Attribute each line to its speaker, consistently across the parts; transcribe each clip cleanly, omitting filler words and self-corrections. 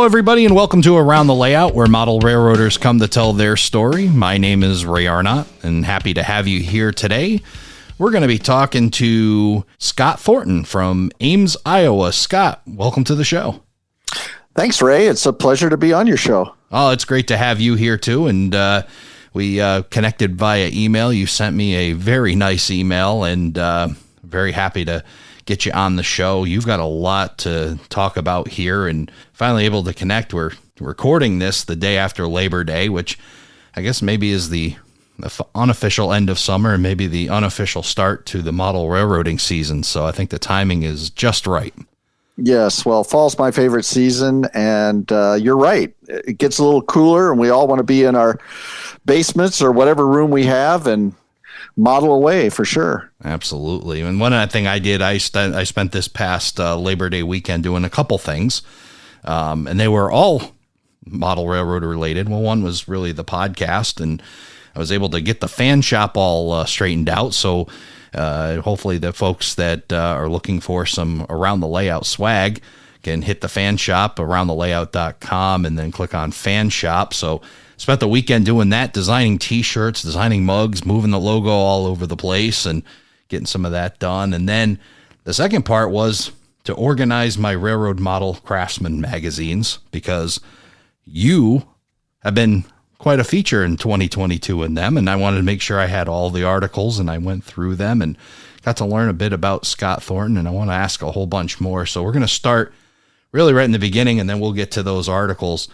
Speaker 1: Hello, everybody, and welcome to Around the Layout, where model railroaders come to tell their story. My name is Ray Arnott, and happy to have you here today. We're going to be talking to Scott Thornton from Ames, Iowa. Scott, welcome to the show.
Speaker 2: Thanks, Ray. It's a pleasure to be on your show.
Speaker 1: Oh, it's great to have you here, too, and we connected via email. You sent me a very nice email, and very happy to get you on the show. You've got a lot to talk about here, and finally able to connect. We're recording this the day after Labor Day, which I guess maybe is the unofficial end of summer and maybe the unofficial start to the model railroading season. So I think the timing is just right.
Speaker 2: Yes, well, fall's my favorite season, and you're right. It gets a little cooler, and we all want to be in our basements or whatever room we have and model away for sure.
Speaker 1: Absolutely. And one thing I did, I spent this past Labor Day weekend doing a couple things, and they were all model railroad related. Well, one was really the podcast, and I was able to get the fan shop all straightened out. So hopefully the folks that are looking for some Around the Layout swag can hit the fan shop, aroundthelayout.com, and then click on fan shop. So spent the weekend doing that, designing t-shirts, designing mugs, moving the logo all over the place and getting some of that done. And then the second part was to organize my Railroad Model Craftsman magazines, because you have been quite a feature in 2022 in them, and I wanted to make sure I had all the articles, and I went through them and got to learn a bit about Scott Thornton, and I want to ask a whole bunch more. So we're going to start really right in the beginning, and then we'll get to those articles.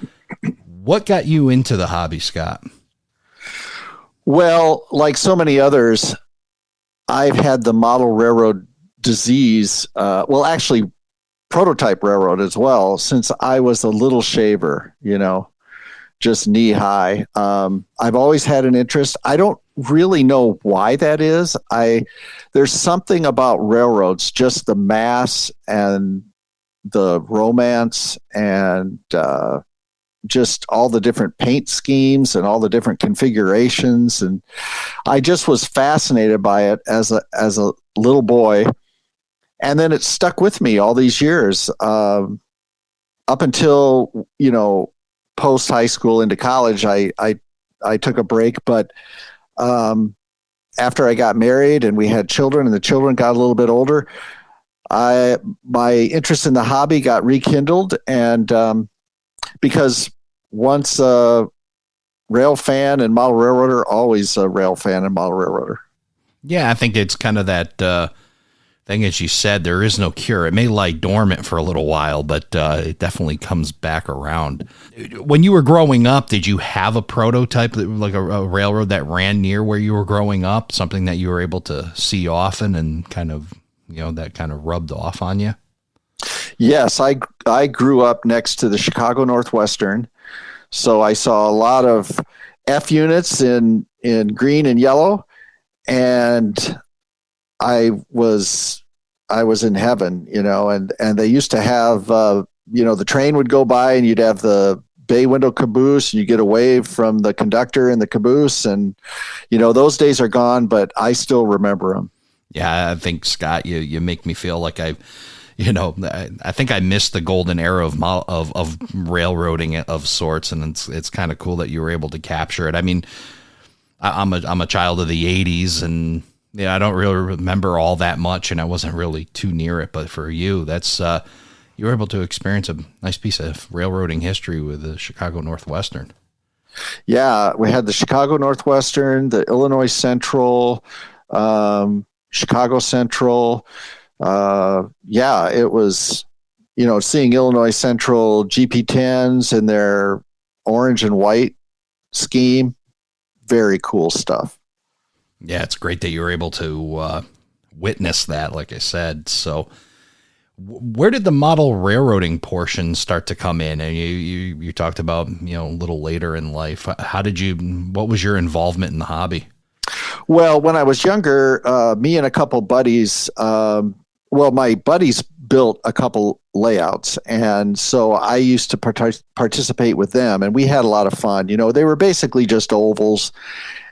Speaker 1: What got you into the hobby, Scott?
Speaker 2: Well, like so many others, I've had the model railroad disease, actually prototype railroad as well, since I was a little shaver, just knee high. I've always had an interest. I don't really know why that is. There's something about railroads, just the mass and the romance and just all the different paint schemes and all the different configurations. And I just was fascinated by it as a little boy. And then it stuck with me all these years, up until, post high school into college. I took a break, but after I got married and we had children and the children got a little bit older, my interest in the hobby got rekindled. And because once a rail fan and model railroader, always a rail fan and model railroader.
Speaker 1: Yeah, I think it's kind of that thing, as you said, there is no cure. It may lie dormant for a little while, but it definitely comes back around. When you were growing up, did you have a prototype, like a railroad that ran near where you were growing up, something that you were able to see often and kind of, that kind of rubbed off on you?
Speaker 2: Yes, I grew up next to the Chicago Northwestern, so I saw a lot of F units in green and yellow, and I was in heaven, and they used to have, the train would go by and you'd have the bay window caboose and you get a wave from the conductor in the caboose, and, those days are gone, but I still remember them.
Speaker 1: Yeah, I think, Scott, you make me feel like I think I missed the golden era of railroading of sorts, and it's kind of cool that you were able to capture it. I mean, I'm a child of the 80s, and I don't really remember all that much, and I wasn't really too near it. But for you, that's you were able to experience a nice piece of railroading history with the Chicago Northwestern.
Speaker 2: Yeah, we had the Chicago Northwestern, the Illinois Central, Chicago Central. It was, seeing Illinois Central GP10s in their orange and white scheme. Very cool stuff.
Speaker 1: Yeah, it's great that you were able to witness that, like I said. So where did the model railroading portion start to come in? And you talked about, a little later in life. What was your involvement in the hobby?
Speaker 2: Well, when I was younger, me and a couple buddies, my buddies built a couple layouts, and so I used to participate with them, and we had a lot of fun. They were basically just ovals,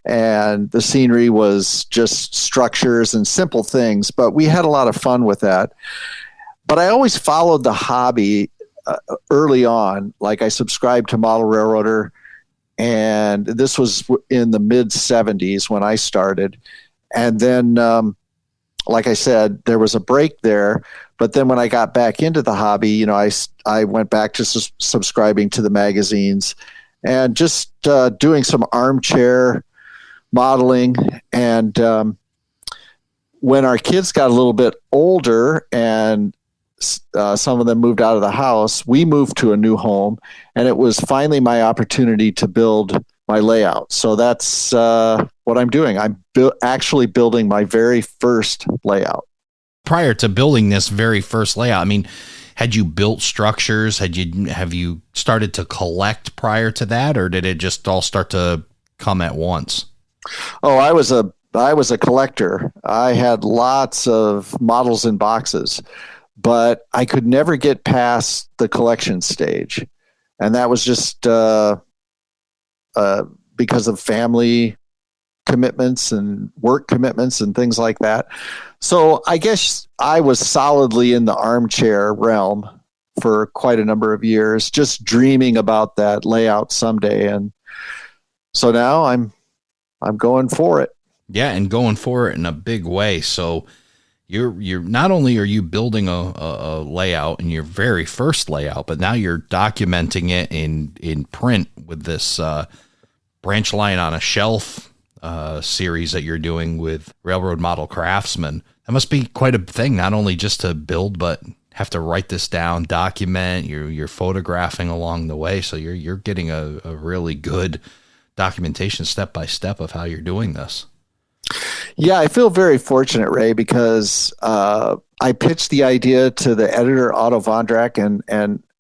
Speaker 2: and the scenery was just structures and simple things, but we had a lot of fun with that. But I always followed the hobby early on. Like I subscribed to Model Railroader, and this was in the mid 70s when I started. And then, like I said, there was a break there. But then when I got back into the hobby, you know, I went back to subscribing to the magazines and just doing some armchair modeling. And when our kids got a little bit older and some of them moved out of the house, we moved to a new home, and it was finally my opportunity to build my layout. So that's what I'm doing. I'm actually building my very first layout.
Speaker 1: Prior to building this very first layout, I mean, had you built structures? Have you started to collect prior to that, or did it just all start to come at once?
Speaker 2: Oh, I was a collector. I had lots of models in boxes, but I could never get past the collection stage. And that was just because of family commitments and work commitments and things like that. So I guess I was solidly in the armchair realm for quite a number of years, just dreaming about that layout someday. And so now I'm going for it.
Speaker 1: Yeah, and going for it in a big way. So you're not only are you building a layout in your very first layout, but now you're documenting it in print with this branch line on a shelf series that you're doing with Railroad Model Craftsman. That must be quite a thing, not only just to build, but have to write this down, document. You're photographing along the way, so you're getting a really good documentation step by step of how you're doing this.
Speaker 2: Yeah, I feel very fortunate, Ray, because I pitched the idea to the editor Otto Vondrak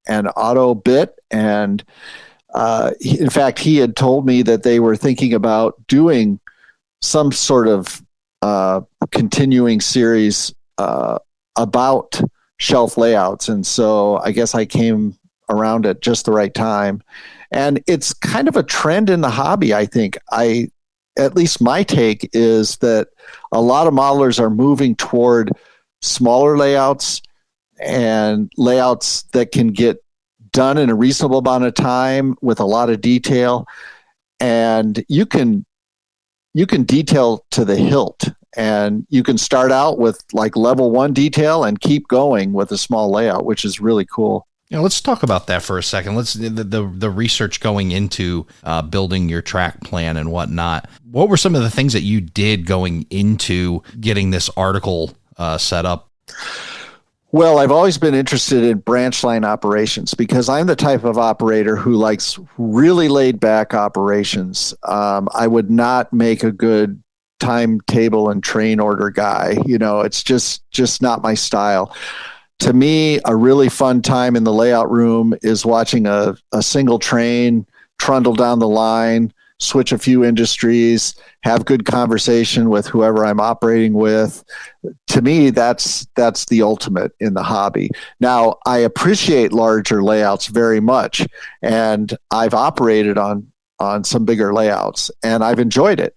Speaker 2: and Otto bit, and in fact, he had told me that they were thinking about doing some sort of continuing series about shelf layouts, and so I guess I came around at just the right time. And it's kind of a trend in the hobby, I think. At least my take is that a lot of modelers are moving toward smaller layouts and layouts that can get done in a reasonable amount of time with a lot of detail. And you can detail to the hilt, and you can start out with like level 1 detail and keep going with a small layout, which is really cool.
Speaker 1: Yeah, let's talk about that for a second. Let's the research going into building your track plan and whatnot. What were some of the things that you did going into getting this article set up?
Speaker 2: Well, I've always been interested in branch line operations because I'm the type of operator who likes really laid back operations. I would not make a good timetable and train order guy. You know, it's just not my style. To me, a really fun time in the layout room is watching a single train trundle down the line, switch a few industries, have good conversation with whoever I'm operating with. To me, that's the ultimate in the hobby. Now, I appreciate larger layouts very much, and I've operated on some bigger layouts, and I've enjoyed it.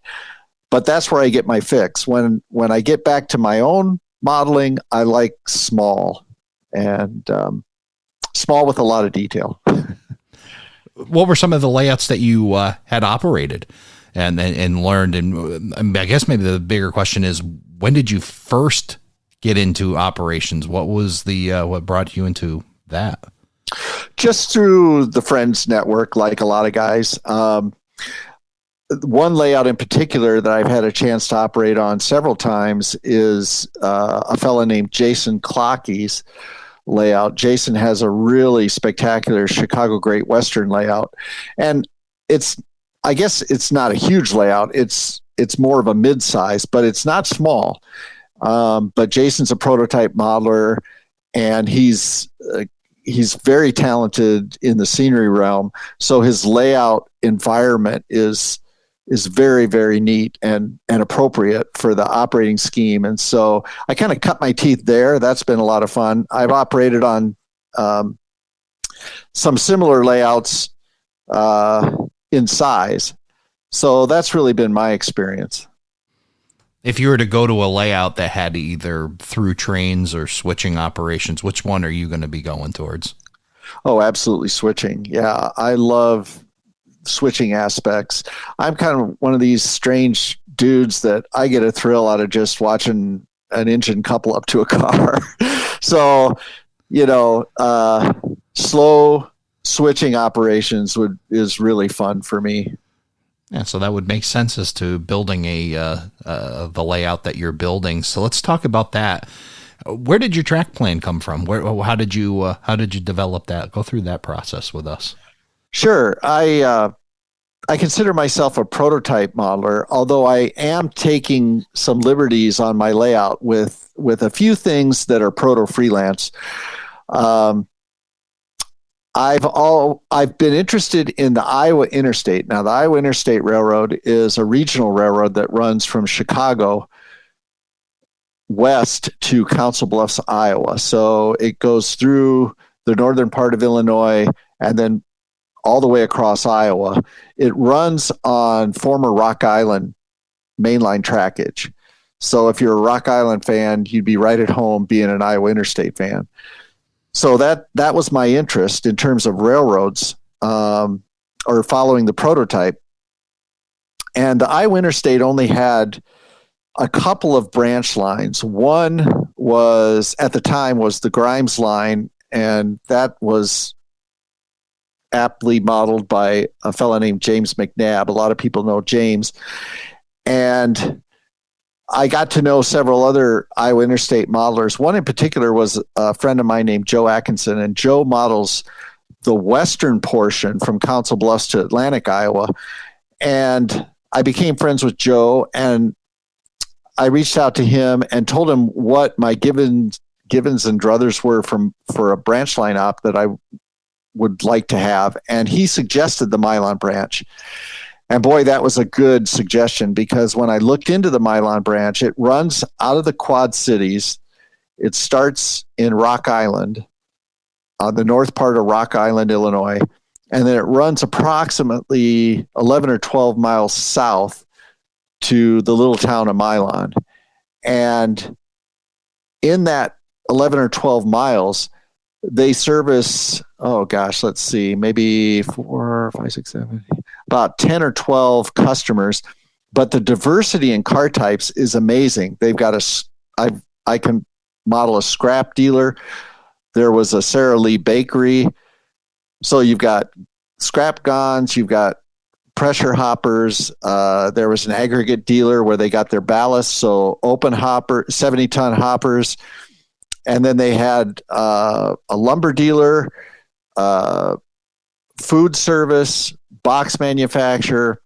Speaker 2: But that's where I get my fix. When I get back to my own modeling, I like small, and small with a lot of detail.
Speaker 1: What were some of the layouts that you had operated and learned? And I guess maybe the bigger question is, when did you first get into operations? What was what brought you into that?
Speaker 2: Just through the Friends Network, like a lot of guys. One layout in particular that I've had a chance to operate on several times is a fellow named Jason Clocky's layout. Jason has a really spectacular Chicago Great Western layout, and I guess it's not a huge layout. It's more of a mid-size, but it's not small. But Jason's a prototype modeler, and he's very talented in the scenery realm. So his layout environment is very, very neat and appropriate for the operating scheme. And so I kind of cut my teeth there. That's been a lot of fun. I've operated on some similar layouts in size. So that's really been my experience.
Speaker 1: If you were to go to a layout that had either through trains or switching operations, which one are you going to be going towards?
Speaker 2: Oh, absolutely. Switching. Yeah, I love switching aspects. I'm kind of one of these strange dudes that I get a thrill out of just watching an engine couple up to a car. So, slow switching operations is really fun for me.
Speaker 1: Yeah, so that would make sense as to building the layout that you're building. So let's talk about that. Where did your track plan come from? How did you develop that? Go through that process with us.
Speaker 2: Sure. I consider myself a prototype modeler, although I am taking some liberties on my layout with a few things that are proto-freelance. I've been interested in the Iowa Interstate. Now, the Iowa Interstate Railroad is a regional railroad that runs from Chicago west to Council Bluffs, Iowa. So it goes through the northern part of Illinois and then all the way across Iowa. It runs on former Rock Island mainline trackage. So if you're a Rock Island fan, you'd be right at home being an Iowa Interstate fan. So that was my interest in terms of railroads, or following the prototype. And the Iowa Interstate only had a couple of branch lines. One was, at the time, was the Grimes line, and that was aptly modeled by a fellow named James McNabb. A lot of people know James. And I got to know several other Iowa Interstate modelers. One in particular was a friend of mine named Joe Atkinson, and Joe models the western portion from Council Bluffs to Atlantic, Iowa. And I became friends with Joe, and I reached out to him and told him what my Givens and druthers were for a branch line op that I would like to have. And he suggested the Milan branch. And boy, that was a good suggestion, because when I looked into the Milan branch, it runs out of the Quad Cities. It starts in Rock Island, on the north part of Rock Island, Illinois, and then it runs approximately 11 or 12 miles south to the little town of Milan. And in that 11 or 12 miles, they service, let's see, maybe 4, 5, 6, 7, about 10 or 12 customers. But the diversity in car types is amazing. They've got I can model a scrap dealer. There was a Sara Lee bakery. So you've got scrap gons, you've got pressure hoppers. There was an aggregate dealer where they got their ballast, so open hopper, 70-ton hoppers. And then they had a lumber dealer, food service, box manufacturer,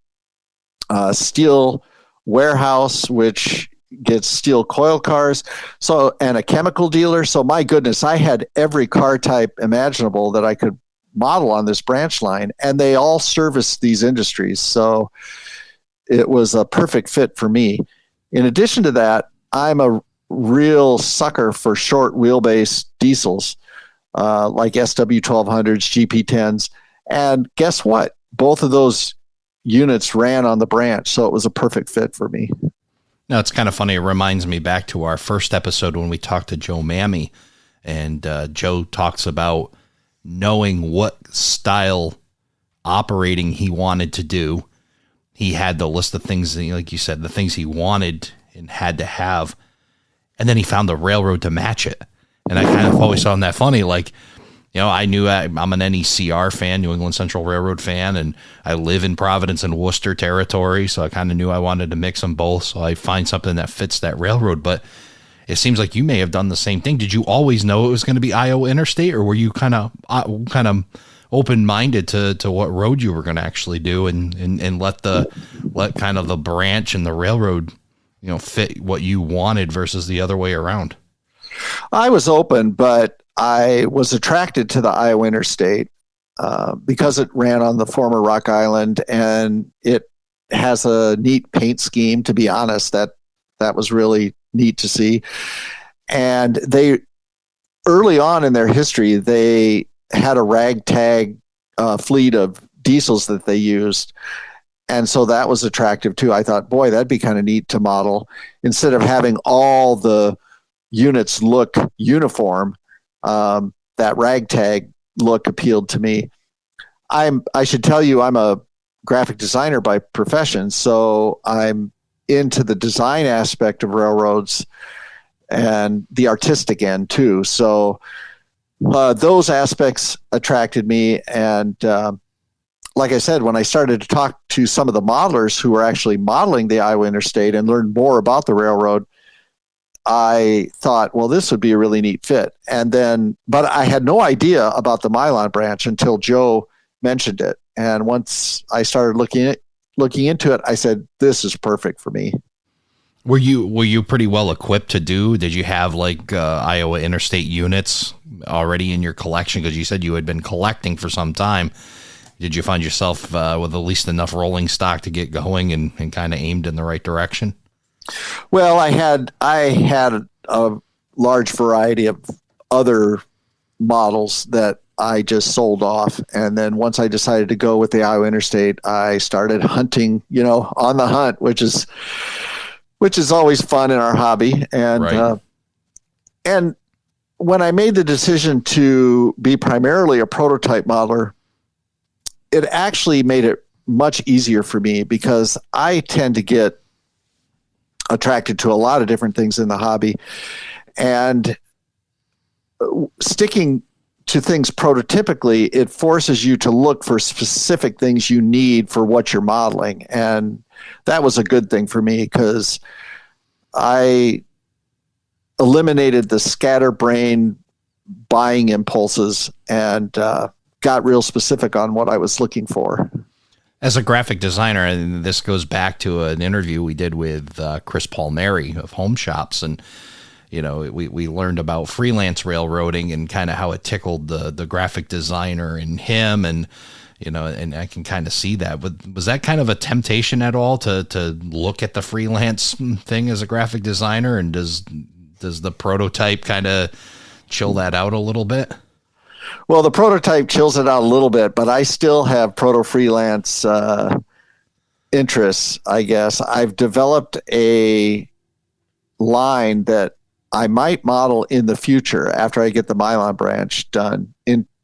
Speaker 2: steel warehouse, which gets steel coil cars, and a chemical dealer. So my goodness, I had every car type imaginable that I could model on this branch line, and they all service these industries. So it was a perfect fit for me. In addition to that, I'm a real sucker for short wheelbase diesels, like SW1200s, GP10s. And guess what? Both of those units ran on the branch, so it was a perfect fit for me.
Speaker 1: Now, it's kind of funny. It reminds me back to our first episode when we talked to Joe Mammy, and Joe talks about knowing what style operating he wanted to do. He had the list of things, like you said, the things he wanted and had to have. And then he found the railroad to match it. And I kind of always found that funny. Like, I knew I'm an NECR fan, New England Central Railroad fan, and I live in Providence and Worcester territory. So I kind of knew I wanted to mix them both. So I find something that fits that railroad. But it seems like you may have done the same thing. Did you always know it was going to be Iowa Interstate, or were you kind of open-minded to what road you were going to actually do and let kind of the branch and the railroad fit what you wanted versus the other way around?
Speaker 2: I was open, but I was attracted to the Iowa Interstate because it ran on the former Rock Island, and it has a neat paint scheme. To be honest, that was really neat to see. And they, early on in their history, they had a ragtag fleet of diesels that they used. And so that was attractive too. I thought, boy, that'd be kind of neat to model. Instead of having all the units look uniform, that ragtag look appealed to me. I should tell you, I'm a graphic designer by profession, so I'm into the design aspect of railroads and the artistic end too. So those aspects attracted me. And like I said, when I started to talk to some of the modelers who were actually modeling the Iowa Interstate and learned more about the railroad, I thought, well, this would be a really neat fit. And then, but I had no idea about the Milan branch until Joe mentioned it. And once I started looking into it, I said, this is perfect for me.
Speaker 1: Were you pretty well equipped to do? Did you have like Iowa Interstate units already in your collection? Because you said you had been collecting for some time. Did you find yourself with at least enough rolling stock to get going and kind of aimed in the right direction?
Speaker 2: Well, I had a large variety of other models that I just sold off. And then once I decided to go with the Iowa Interstate, I started hunting, on the hunt, which is always fun in our hobby. And,
Speaker 1: right.
Speaker 2: And when I made the decision to be primarily a prototype modeler, it actually made it much easier for me because I tend to get attracted to a lot of different things in the hobby, and sticking to things prototypically, it forces you to look for specific things you need for what you're modeling. And that was a good thing for me because I eliminated the scatterbrain buying impulses and got real specific on what I was looking for.
Speaker 1: As a graphic designer, and this goes back to an interview we did with Chris Palmieri of Home Shops, and we learned about freelance railroading and kind of how it tickled the graphic designer in him, and and I can kind of see that. But was that kind of a temptation at all to look at the freelance thing as a graphic designer, and does the prototype kind of chill that out a little bit?
Speaker 2: Well, the prototype chills it out a little bit, but I still have proto-freelance interests, I guess. I've developed a line that I might model in the future after I get the Milan branch done.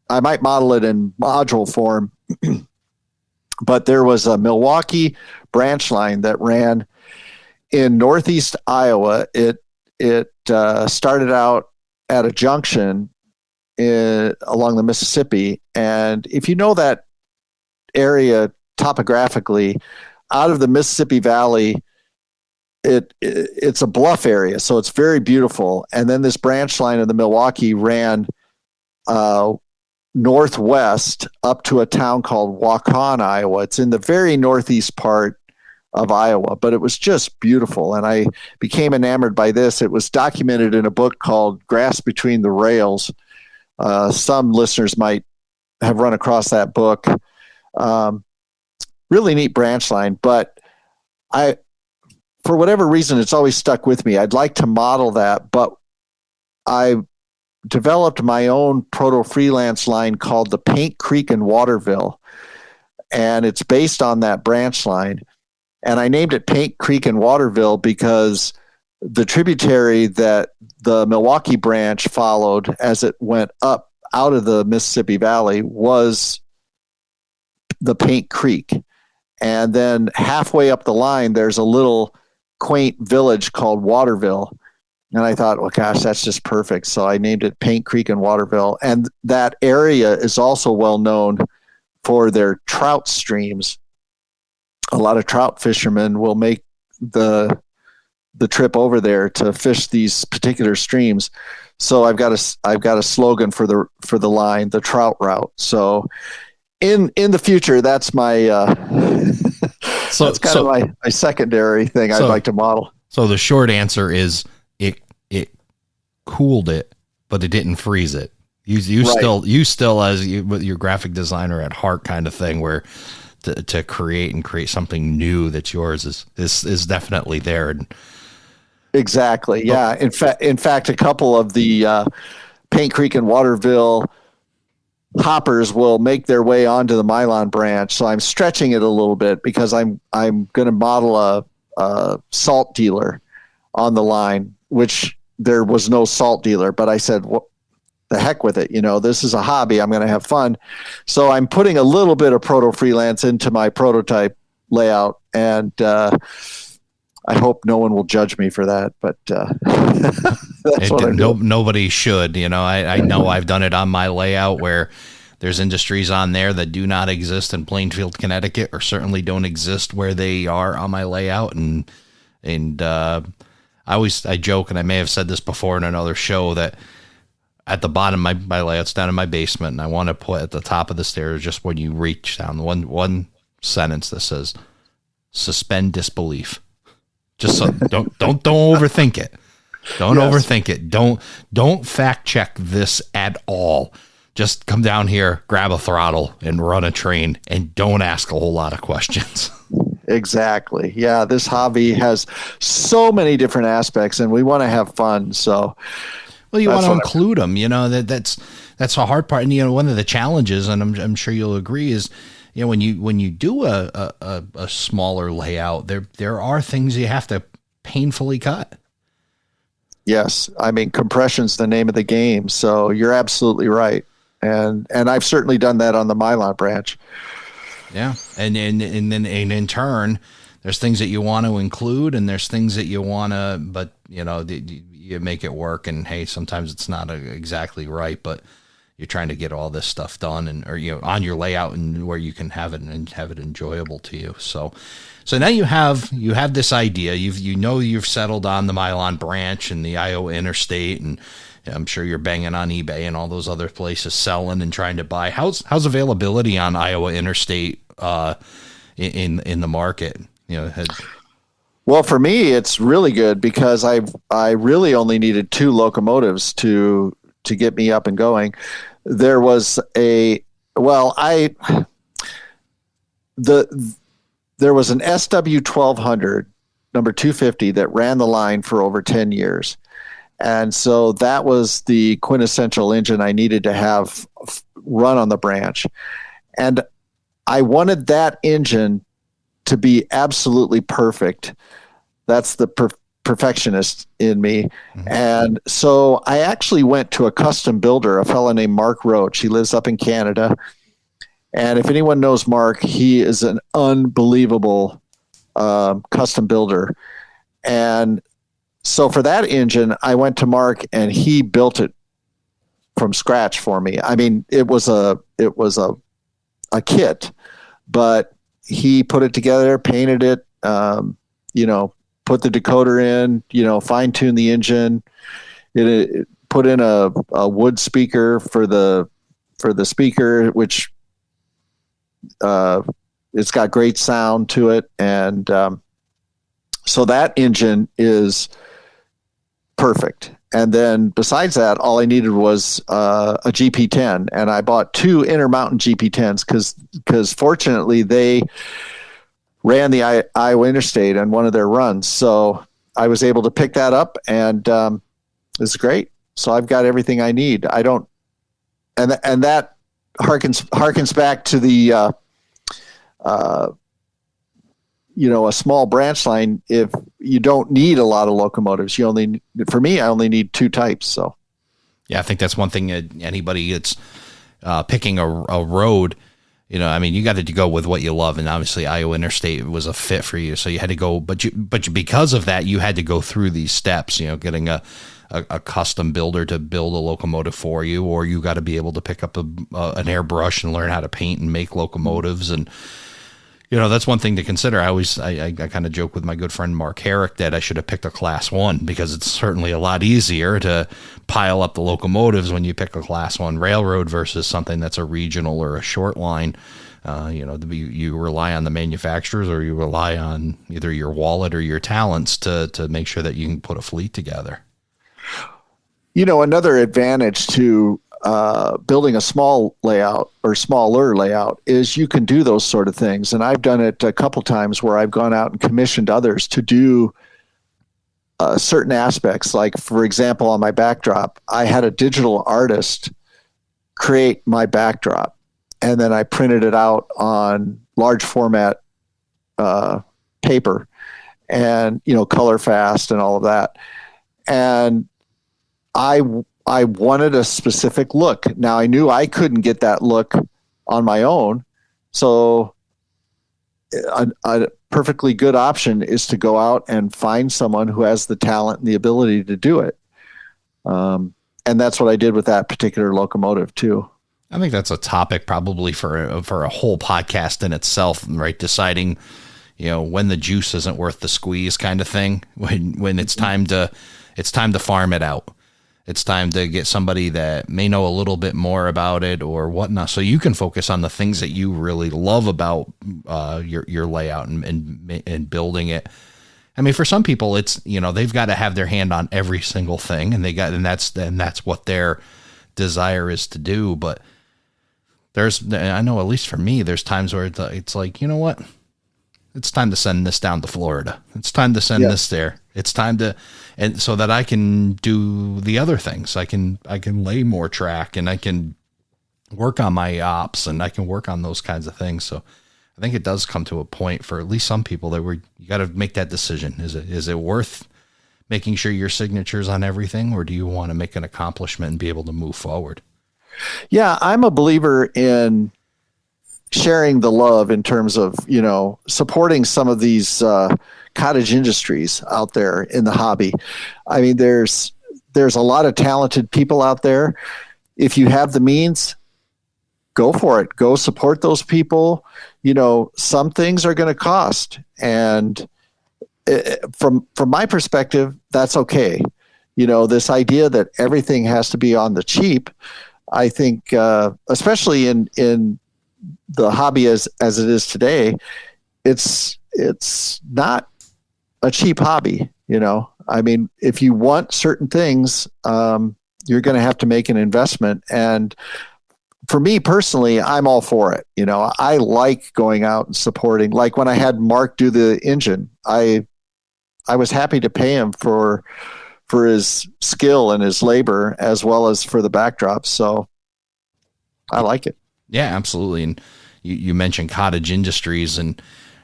Speaker 2: I might model it in module form, but there was a Milwaukee branch line that ran in northeast Iowa. It started out at a junction along the Mississippi. And if you know that area topographically, out of the Mississippi Valley, it's a bluff area, so it's very beautiful. And then this branch line of the Milwaukee ran northwest up to a town called Waukon, Iowa. It's in the very northeast part of Iowa, but it was just beautiful. And I became enamored by this. It was documented in a book called Grass Between the Rails. Some listeners might have run across that book. Really neat branch line, but for whatever reason, it's always stuck with me. I'd like to model that, but I developed my own proto-freelance line called the Paint Creek in Waterville, and it's based on that branch line. And I named it Paint Creek in Waterville because the tributary that the Milwaukee branch followed as it went up out of the Mississippi Valley was the Paint Creek. And then halfway up the line, there's a little quaint village called Waterville. And I thought, well, gosh, that's just perfect. So I named it Paint Creek in Waterville. And that area is also well known for their trout streams. A lot of trout fishermen will make the trip over there to fish these particular streams. So I've got a slogan for the line, the trout route. So in the future, that's my that's kind of my secondary thing I'd like to model.
Speaker 1: So the short answer is it cooled it, but it didn't freeze it. You right. still as your graphic designer at heart kind of thing, where to create something new that's yours is definitely there. And
Speaker 2: exactly. Yeah. In fact, a couple of the Paint Creek and Waterville hoppers will make their way onto the Milan branch. So I'm stretching it a little bit because I'm going to model a salt dealer on the line, which there was no salt dealer. But I said, well, the heck with it. This is a hobby. I'm going to have fun. So I'm putting a little bit of Proto-freelance into my prototype layout, and I hope no one will judge me for that, but that's what I'm doing.
Speaker 1: Nobody should. I know I've done it on my layout where there's industries on there that do not exist in Plainfield, Connecticut, or certainly don't exist where they are on my layout. And I joke, and I may have said this before in another show, that at the bottom, my layout's down in my basement, and I want to put at the top of the stairs, just when you reach down, one sentence that says, "Suspend disbelief." Just so don't overthink it. Don't overthink it. Don't fact check this at all. Just come down here, grab a throttle, and run a train, and don't ask a whole lot of questions.
Speaker 2: Exactly. Yeah, this hobby has so many different aspects, and we want to have fun. So,
Speaker 1: well, you want to include them. That's the hard part. And one of the challenges, and I'm sure you'll agree, is when you do a smaller layout, there are things you have to painfully cut.
Speaker 2: Yes, I mean, compression's the name of the game. So you're absolutely right, and I've certainly done that on the Milan branch.
Speaker 1: Yeah, and then in turn, there's things that you want to include, and there's things that you want to, but you make it work. And hey, sometimes it's not exactly right, but you're trying to get all this stuff done, or on your layout, and where you can have it and have it enjoyable to you. So now you have this idea. You've settled on the Milan branch and the Iowa Interstate, and I'm sure you're banging on eBay and all those other places selling and trying to buy. How's availability on Iowa Interstate in the market?
Speaker 2: Well, for me, it's really good because I really only needed 2 locomotives to get me up and going. There was there was an SW1200 number 250 that ran the line for over 10 years. And so that was the quintessential engine I needed to have run on the branch. And I wanted that engine to be absolutely perfect. That's the perfectionist in me. Mm-hmm. And so I actually went to a custom builder, a fellow named Mark Roach. He lives up in Canada. And if anyone knows Mark, he is an unbelievable custom builder. And so for that engine, I went to Mark, and he built it from scratch for me. I mean, it was a kit, but he put it together, painted it, put the decoder in, fine-tune the engine. It put in a wood speaker for the speaker, which it's got great sound to it. And so that engine is perfect. And then besides that, all I needed was a GP10, and I bought 2 Intermountain GP10s because fortunately they ran the Iowa Interstate on one of their runs. So I was able to pick that up, and it's great. So I've got everything I need. I don't, and that harkens back to the a small branch line. If you don't need a lot of locomotives, I only need 2 types. So,
Speaker 1: yeah, I think that's one thing that anybody that's picking a road, you got to go with what you love. And obviously Iowa Interstate was a fit for you. So you had to go, but because of that, you had to go through these steps, getting a custom builder to build a locomotive for you, or you got to be able to pick up an airbrush and learn how to paint and make locomotives. And, that's one thing to consider. I kind of joke with my good friend Mark Herrick that I should have picked a Class 1, because it's certainly a lot easier to pile up the locomotives when you pick a Class 1 railroad versus something that's a regional or a short line. You rely on the manufacturers, or you rely on either your wallet or your talents to make sure that you can put a fleet together.
Speaker 2: Another advantage to building a small layout or smaller layout is you can do those sort of things. And I've done it a couple times where I've gone out and commissioned others to do certain aspects. Like, for example, on my backdrop, I had a digital artist create my backdrop, and then I printed it out on large format paper and, color fast and all of that. And I I wanted a specific look. Now I knew I couldn't get that look on my own. So a perfectly good option is to go out and find someone who has the talent and the ability to do it. And that's what I did with that particular locomotive too.
Speaker 1: I think that's a topic probably for a whole podcast in itself, right? Deciding, when the juice isn't worth the squeeze kind of thing, when it's time to farm it out. It's time to get somebody that may know a little bit more about it or whatnot, so you can focus on the things that you really love about your layout and building it. I mean, for some people, it's they've got to have their hand on every single thing, and that's what their desire is to do. But I know at least for me, there's times where it's like, you know what? It's time to send this down to Florida. It's time to send this there. It's time to, and so that I can do the other things. I can lay more track, and I can work on my ops, and I can work on those kinds of things. So I think it does come to a point for at least some people that you got to make that decision. Is it worth making sure your signature's on everything, or do you want to make an accomplishment and be able to move forward?
Speaker 2: Yeah, I'm a believer in sharing the love in terms of, supporting some of these cottage industries out there in the hobby. I mean, there's a lot of talented people out there. If you have the means, go for it. Go support those people. Some things are going to cost. And from my perspective, that's okay. This idea that everything has to be on the cheap, I think, especially in the hobby as it is today, it's not a cheap hobby. I mean, if you want certain things, you're going to have to make an investment. And for me personally, I'm all for it. I like going out and supporting. Like when I had Mark do the engine, I was happy to pay him for his skill and his labor, as well as for the backdrop. So I like it.
Speaker 1: Yeah, absolutely. And you mentioned cottage industries, and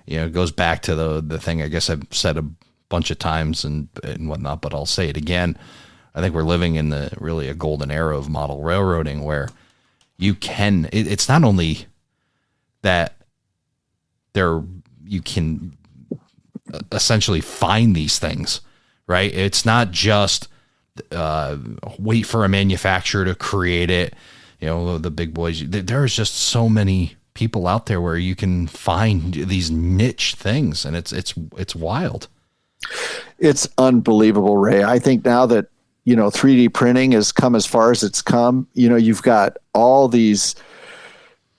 Speaker 1: it goes back to the thing I guess I've said a bunch of times and whatnot, but I'll say it again. I think we're living in really a golden era of model railroading, where it's not only that you can essentially find these things, right? It's not just wait for a manufacturer to create it. The big boys, there's just so many people out there where you can find these niche things, and it's wild.
Speaker 2: It's unbelievable, Ray. I think now that, 3D printing has come as far as it's come, you've got all these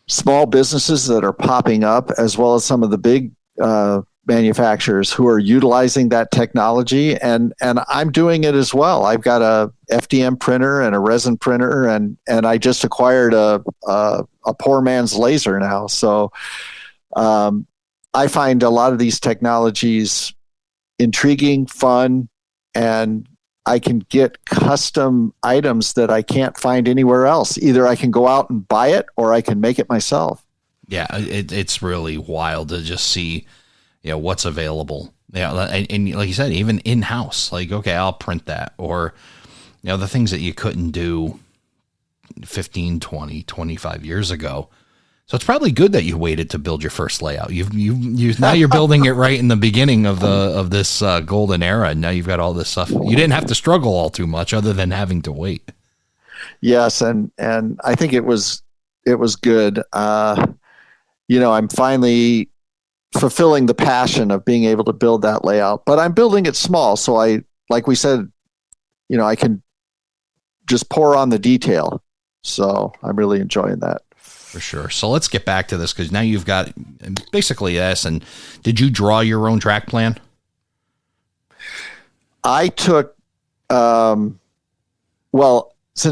Speaker 2: small businesses that are popping up, as well as some of the big manufacturers who are utilizing that technology, and I'm doing it as well. I've got a FDM printer and a resin printer, and I just acquired a poor man's laser now. So I find a lot of these technologies intriguing, fun, and I can get custom items that I can't find anywhere else. Either I can go out and buy it, or I can make it myself. Yeah,
Speaker 1: it's really wild to just see what's available. And like you said, even in-house, like, okay, I'll print that. Or, the things that you couldn't do 15, 20, 25 years ago. So it's probably good that you waited to build your first layout. Now you're building it right in the beginning of this golden era. And now you've got all this stuff. You didn't have to struggle all too much other than having to wait.
Speaker 2: Yes. And I think it was good. I'm finally fulfilling the passion of being able to build that layout, but I'm building it small. So like we said, I can just pour on the detail. So I'm really enjoying that.
Speaker 1: For sure. So let's get back to this, because now you've got basically this. And did you draw your own track plan?
Speaker 2: I took, since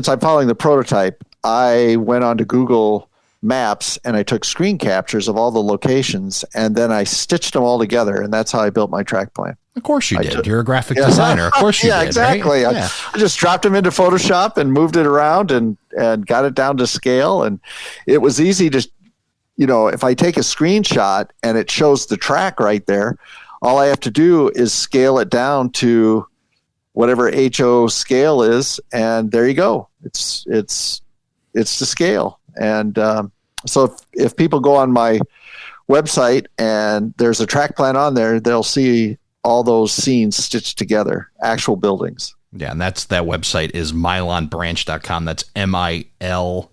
Speaker 2: I'm following the prototype, I went on to Google Maps and I took screen captures of all the locations, and then I stitched them all together, and that's how I built my track plan.
Speaker 1: Of course you did. You're a graphic designer. Of course you did.
Speaker 2: Yeah, exactly. Right? I just dropped them into Photoshop and moved it around and got it down to scale. And it was easy to, if I take a screenshot and it shows the track right there, all I have to do is scale it down to whatever HO scale is, and there you go. It's to scale. And so if people go on my website and there's a track plan on there, they'll see all those scenes stitched together, actual buildings.
Speaker 1: Yeah, and that website is milanbranch.com. That's MILAN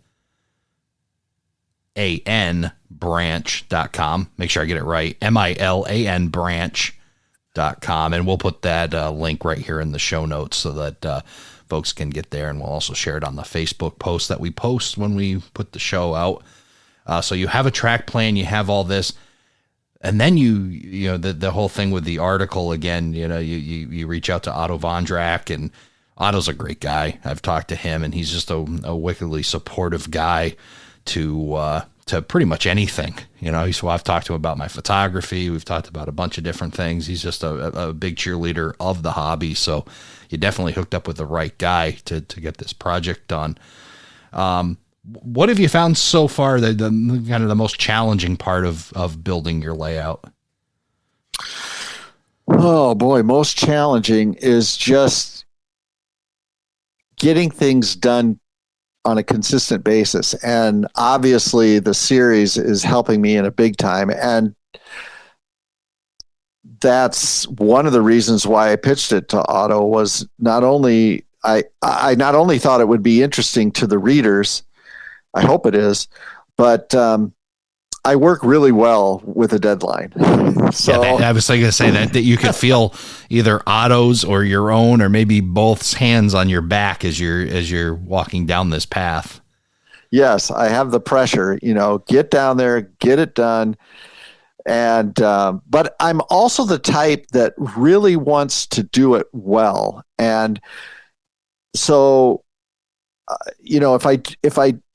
Speaker 1: branch.com. Make sure I get it right. MILAN branch.com. And we'll put that link right here in the show notes so that folks can get there. And we'll also share it on the Facebook post that we post when we put the show out. So you have a track plan, you have all this. And then you know, the whole thing with the article again, you know, you reach out to Otto Vondrak, and Otto's a great guy. I've talked to him, and he's just a wickedly supportive guy to pretty much anything. You know, I've talked to him about my photography. We've talked about a bunch of different things. He's just a big cheerleader of the hobby. So you definitely hooked up with the right guy to get this project done. What have you found so far the kind of the most challenging part of building your layout?
Speaker 2: Oh boy, most challenging is just getting things done on a consistent basis. And obviously the series is helping me in a big time. And that's one of the reasons why I pitched it to Otto. Was not only I not only thought it would be interesting to the readers, I hope it is, but I work really well with a deadline. So
Speaker 1: yeah, I was going to say that you could feel either Otto's or your own, or maybe both's hands on your back as you're walking down this path.
Speaker 2: Yes, I have the pressure, you know, get down there, get it done. And, but I'm also the type that really wants to do it well. And so, you know, if I,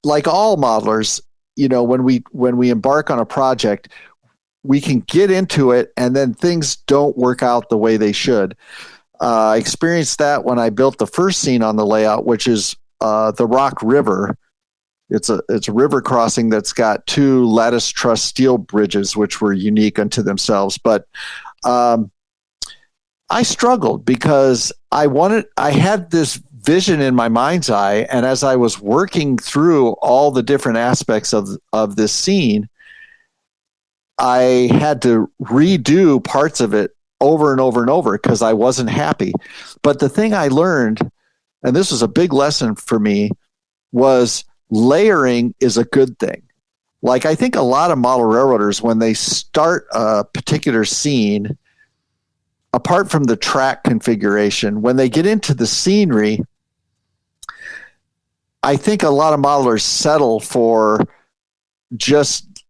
Speaker 2: like all modelers, you know, when we embark on a project, we can get into it and then things don't work out the way they should. I experienced that when I built the first scene on the layout, which is the Rock River. It's a river crossing that's got 2 lattice truss steel bridges, which were unique unto themselves. But I struggled because I had this vision in my mind's eye, and as I was working through all the different aspects of this scene, I had to redo parts of it over and over and over because I wasn't happy. But the thing I learned, and this was a big lesson for me, was layering is a good thing. Like, I think a lot of model railroaders, when they start a particular scene, apart from the track configuration, when they get into the scenery, I think a lot of modelers settle for just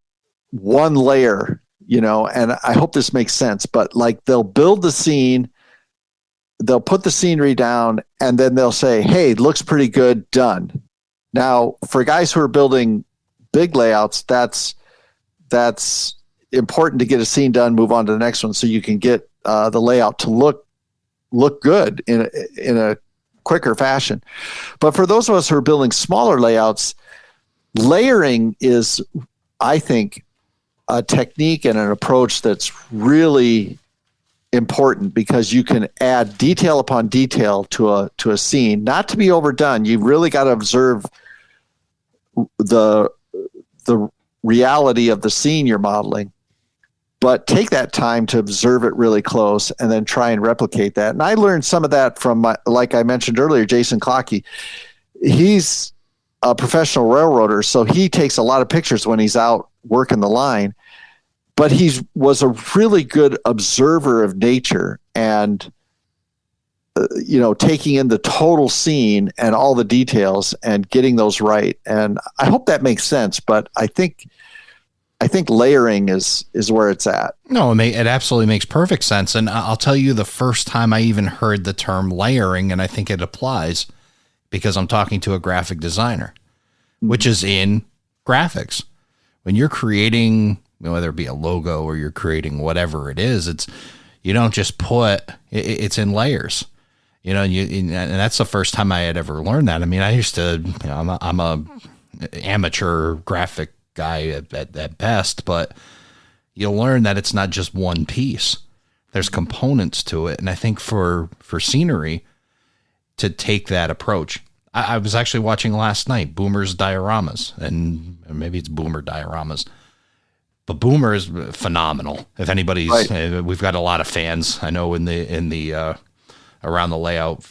Speaker 2: one layer, you know, and I hope this makes sense, but like they'll build the scene, they'll put the scenery down, and then they'll say, hey, looks pretty good, done. Now, for guys who are building big layouts, that's important to get a scene done, move on to the next one, so you can get the layout to look good in a quicker fashion. But for those of us who are building smaller layouts, layering is, I think, a technique and an approach that's really important, because you can add detail upon detail to a scene, not to be overdone. You really got to observe the reality of the scene you're modeling, but take that time to observe it really close and then try and replicate that. And I learned some of that from, like I mentioned earlier, Jason Clockey. He's a professional railroader, so he takes a lot of pictures when he's out working the line, but he was a really good observer of nature and, you know, taking in the total scene and all the details and getting those right. And I hope that makes sense, but I think layering is where it's at.
Speaker 1: No, it absolutely makes perfect sense. And I'll tell you, the first time I even heard the term layering, and I think it applies because I'm talking to a graphic designer, which is in graphics. When you're creating, whether it be a logo or you're creating whatever it is, you don't just it's in layers, you know, and that's the first time I had ever learned that. I mean, I used to, you know, I'm a amateur graphic guy at best, but you'll learn that it's not just one piece. There's components to it. And I think for scenery, to take that approach. I was actually watching last night Boomer's Dioramas, and maybe it's Boomer Dioramas, but Boomer is phenomenal. If anybody's, right. We've got a lot of fans I know in the around the layout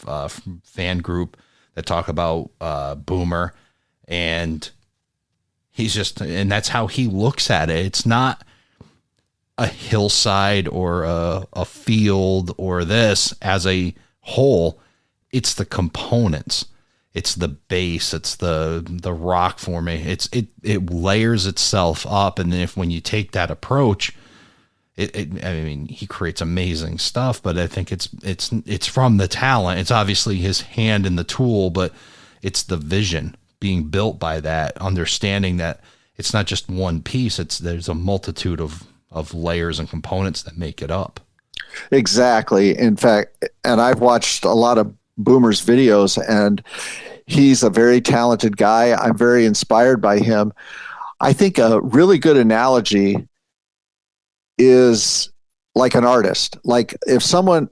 Speaker 1: fan group that talk about Boomer, and and that's how he looks at it. It's not a hillside or a field or this as a whole. It's the components. It's the base. It's the rock forming. It layers itself up. And then when you take that approach, I mean, he creates amazing stuff, but I think it's from the talent. It's obviously his hand in the tool, but it's the vision being built by that, understanding that it's not just one piece. There's a multitude of layers and components that make it up.
Speaker 2: Exactly. In fact, and I've watched a lot of Boomer's videos, and he's a very talented guy. I'm very inspired by him. I think a really good analogy is like an artist. Like if someone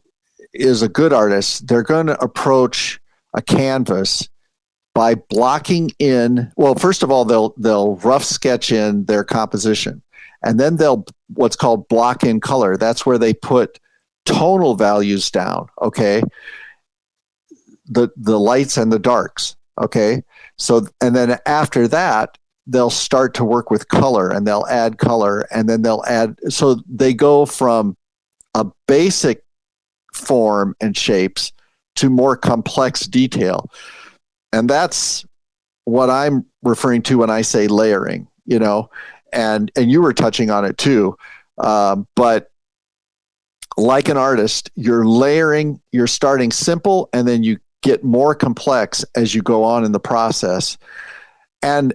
Speaker 2: is a good artist, they're going to approach a canvas by blocking in. Well, first of all, they'll rough sketch in their composition, and then they'll what's called block in color. That's where they put tonal values down. Okay. The lights and the darks. Okay. So, and then after that, they'll start to work with color, and they'll add color, and then they'll add, so they go from a basic form and shapes to more complex detail. And that's what I'm referring to when I say layering, and you were touching on it too. But like an artist, you're layering, you're starting simple, and then you get more complex as you go on in the process. And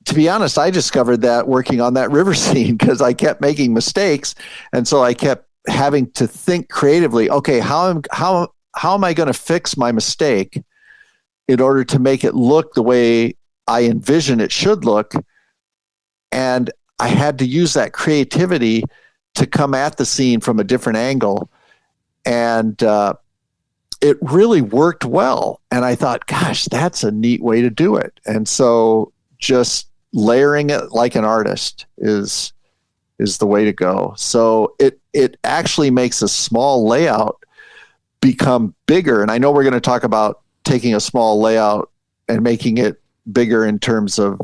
Speaker 2: to be honest, I discovered that working on that river scene, because I kept making mistakes. And so I kept having to think creatively, okay, how am I going to fix my mistake in order to make it look the way I envision it should look? And I had to use that creativity to come at the scene from a different angle. And it really worked well. And I thought, gosh, that's a neat way to do it. And so just layering it like an artist is the way to go. So it actually makes a small layout become bigger. And I know we're going to talk about taking a small layout and making it bigger in terms of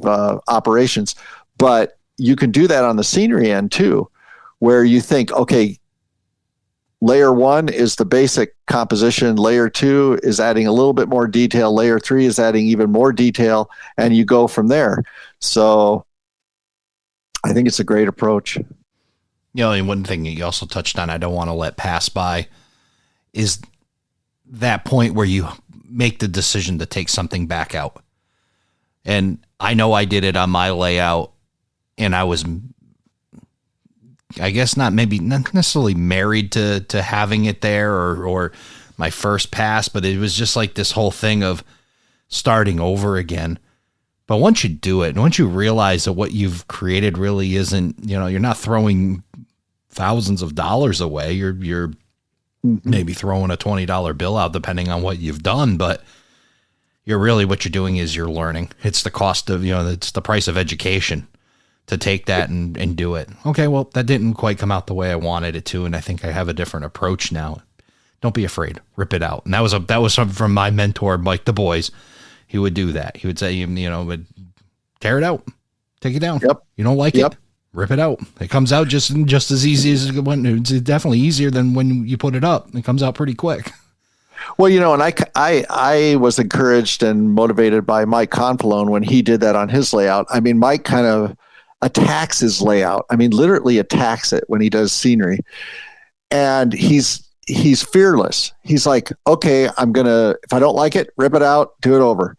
Speaker 2: operations, but you can do that on the scenery end too, where you think, okay, layer 1 is the basic composition. Layer 2 is adding a little bit more detail. Layer 3 is adding even more detail, and you go from there. So I think it's a great approach.
Speaker 1: And one thing you also touched on, I don't want to let pass by, is that point where you make the decision to take something back out. And I know I did it on my layout, and I was, I guess not necessarily married to having it there or my first pass, but it was just like this whole thing of starting over again. But once you do it, and once you realize that what you've created really isn't, you're not throwing thousands of dollars away. You're maybe throwing a $20 bill out depending on what you've done, but what you're doing is you're learning. It's the cost of, it's the price of education to take that and do it. Okay, well, that didn't quite come out the way I wanted it to, and I think I have a different approach now. Don't be afraid. Rip it out. And that was something from my mentor, Mike the Boys. He would do that. He would say, would tear it out, take it down. Yep. You don't like it, rip it out. It comes out just as easy as when it's definitely easier than when you put it up. It comes out pretty quick.
Speaker 2: Well, and I was encouraged and motivated by Mike Confalone when he did that on his layout. I mean, Mike kind of attacks his layout. I mean, literally attacks it when he does scenery. And he's fearless. He's like, okay, if I don't like it, rip it out, do it over.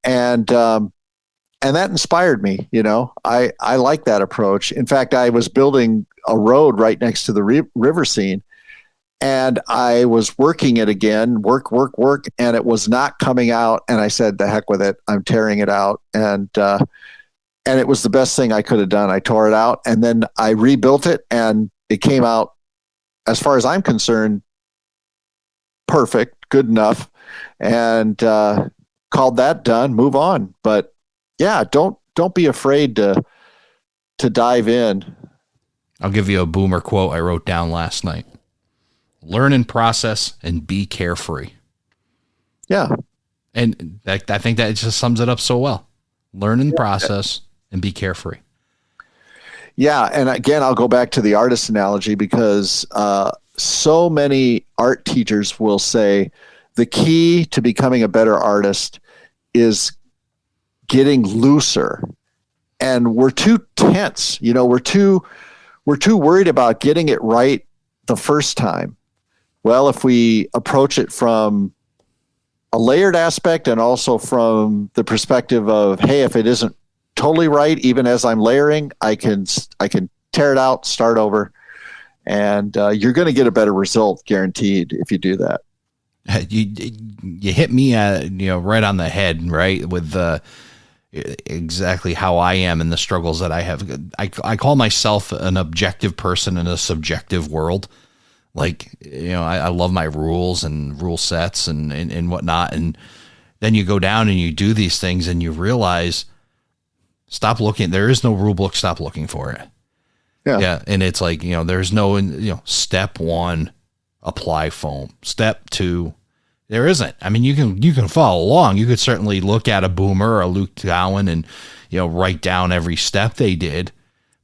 Speaker 2: And that inspired me. I like that approach. In fact, I was building a road right next to the river scene, and I was working it again, work, and it was not coming out. And I said, the heck with it. I'm tearing it out. And it was the best thing I could have done. I tore it out, and then I rebuilt it, and it came out, as far as I'm concerned, perfect, good enough. and called that done, move on. But yeah, don't be afraid to dive in.
Speaker 1: I'll give you a boomer quote I wrote down last night. Learn in process and be carefree.
Speaker 2: Yeah.
Speaker 1: And I think that just sums it up so well. Learn in process and be carefree.
Speaker 2: Yeah. And again, I'll go back to the artist analogy because so many art teachers will say the key to becoming a better artist is getting looser. And we're too tense. We're too worried about getting it right the first time. Well, if we approach it from a layered aspect and also from the perspective of, hey, if it isn't totally right, even as I'm layering, I can tear it out, start over, and you're going to get a better result, guaranteed, if you do that.
Speaker 1: You hit me, right on the head, right, with exactly how I am and the struggles that I have. I call myself an objective person in a subjective world. Like, I love my rules and rule sets and whatnot. And then you go down and you do these things and you realize, stop looking. There is no rule book. Stop looking for it. Yeah. And it's like, there's no, step one, apply foam. Step two, there isn't. I mean, you can follow along. You could certainly look at a Boomer or a Luke Gowan and, write down every step they did.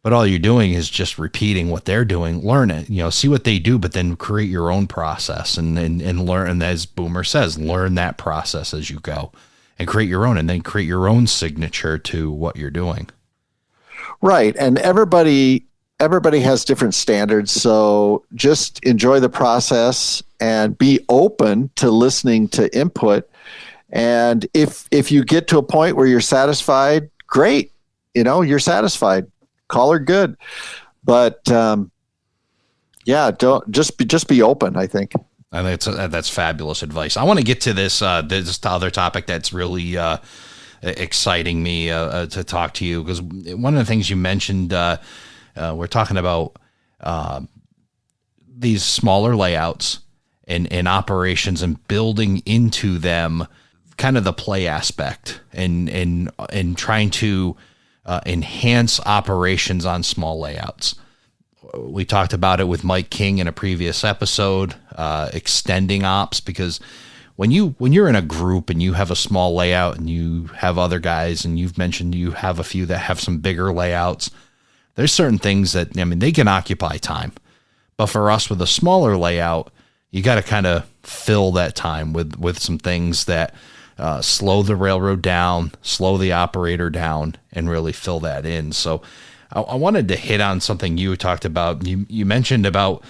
Speaker 1: But all you're doing is just repeating what they're doing. Learn it, see what they do, but then create your own process and learn. And as Boomer says, learn that process as you go and create your own, and then create your own signature to what you're doing.
Speaker 2: Right. And everybody has different standards. So just enjoy the process and be open to listening to input. And if you get to a point where you're satisfied, great. You're satisfied. Call her good. But don't just be open, I think.
Speaker 1: I think that's fabulous advice. I want to get to this other topic that's really exciting me to talk to you, because one of the things you mentioned, we're talking about these smaller layouts and operations and building into them kind of the play aspect and trying to enhance operations on small layouts. We talked about it with Mike King in a previous episode, extending ops, because when you're in a group and you have a small layout and you have other guys, and you've mentioned you have a few that have some bigger layouts, there's certain things that, they can occupy time. But for us with a smaller layout, you got to kind of fill that time with some things that slow the railroad down, slow the operator down, and really fill that in. So I wanted to hit on something you talked about. You mentioned about,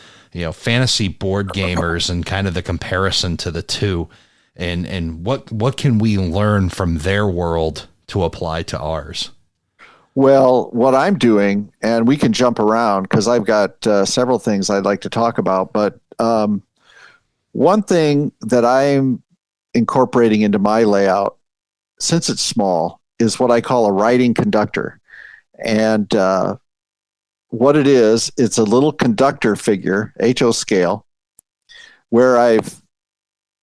Speaker 1: fantasy board gamers and kind of the comparison to the two, and what can we learn from their world to apply to ours?
Speaker 2: Well, what I'm doing, and we can jump around because I've got several things I'd like to talk about, but one thing that I'm incorporating into my layout, since it's small, is what I call a writing conductor. And what it is, it's a little conductor figure, HO scale, where I've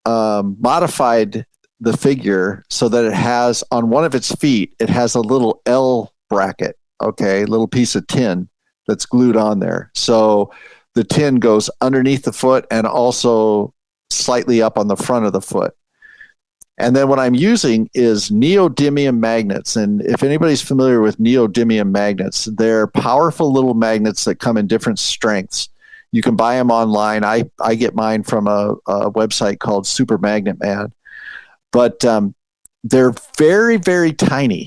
Speaker 2: modified the figure so that it has, on one of its feet, it has a little L bracket, okay, little piece of tin that's glued on there. So the tin goes underneath the foot and also slightly up on the front of the foot. And then what I'm using is neodymium magnets. And if anybody's familiar with neodymium magnets, they're powerful little magnets that come in different strengths. You can buy them online. I get mine from a website called Super Magnet Man. But they're very, very tiny.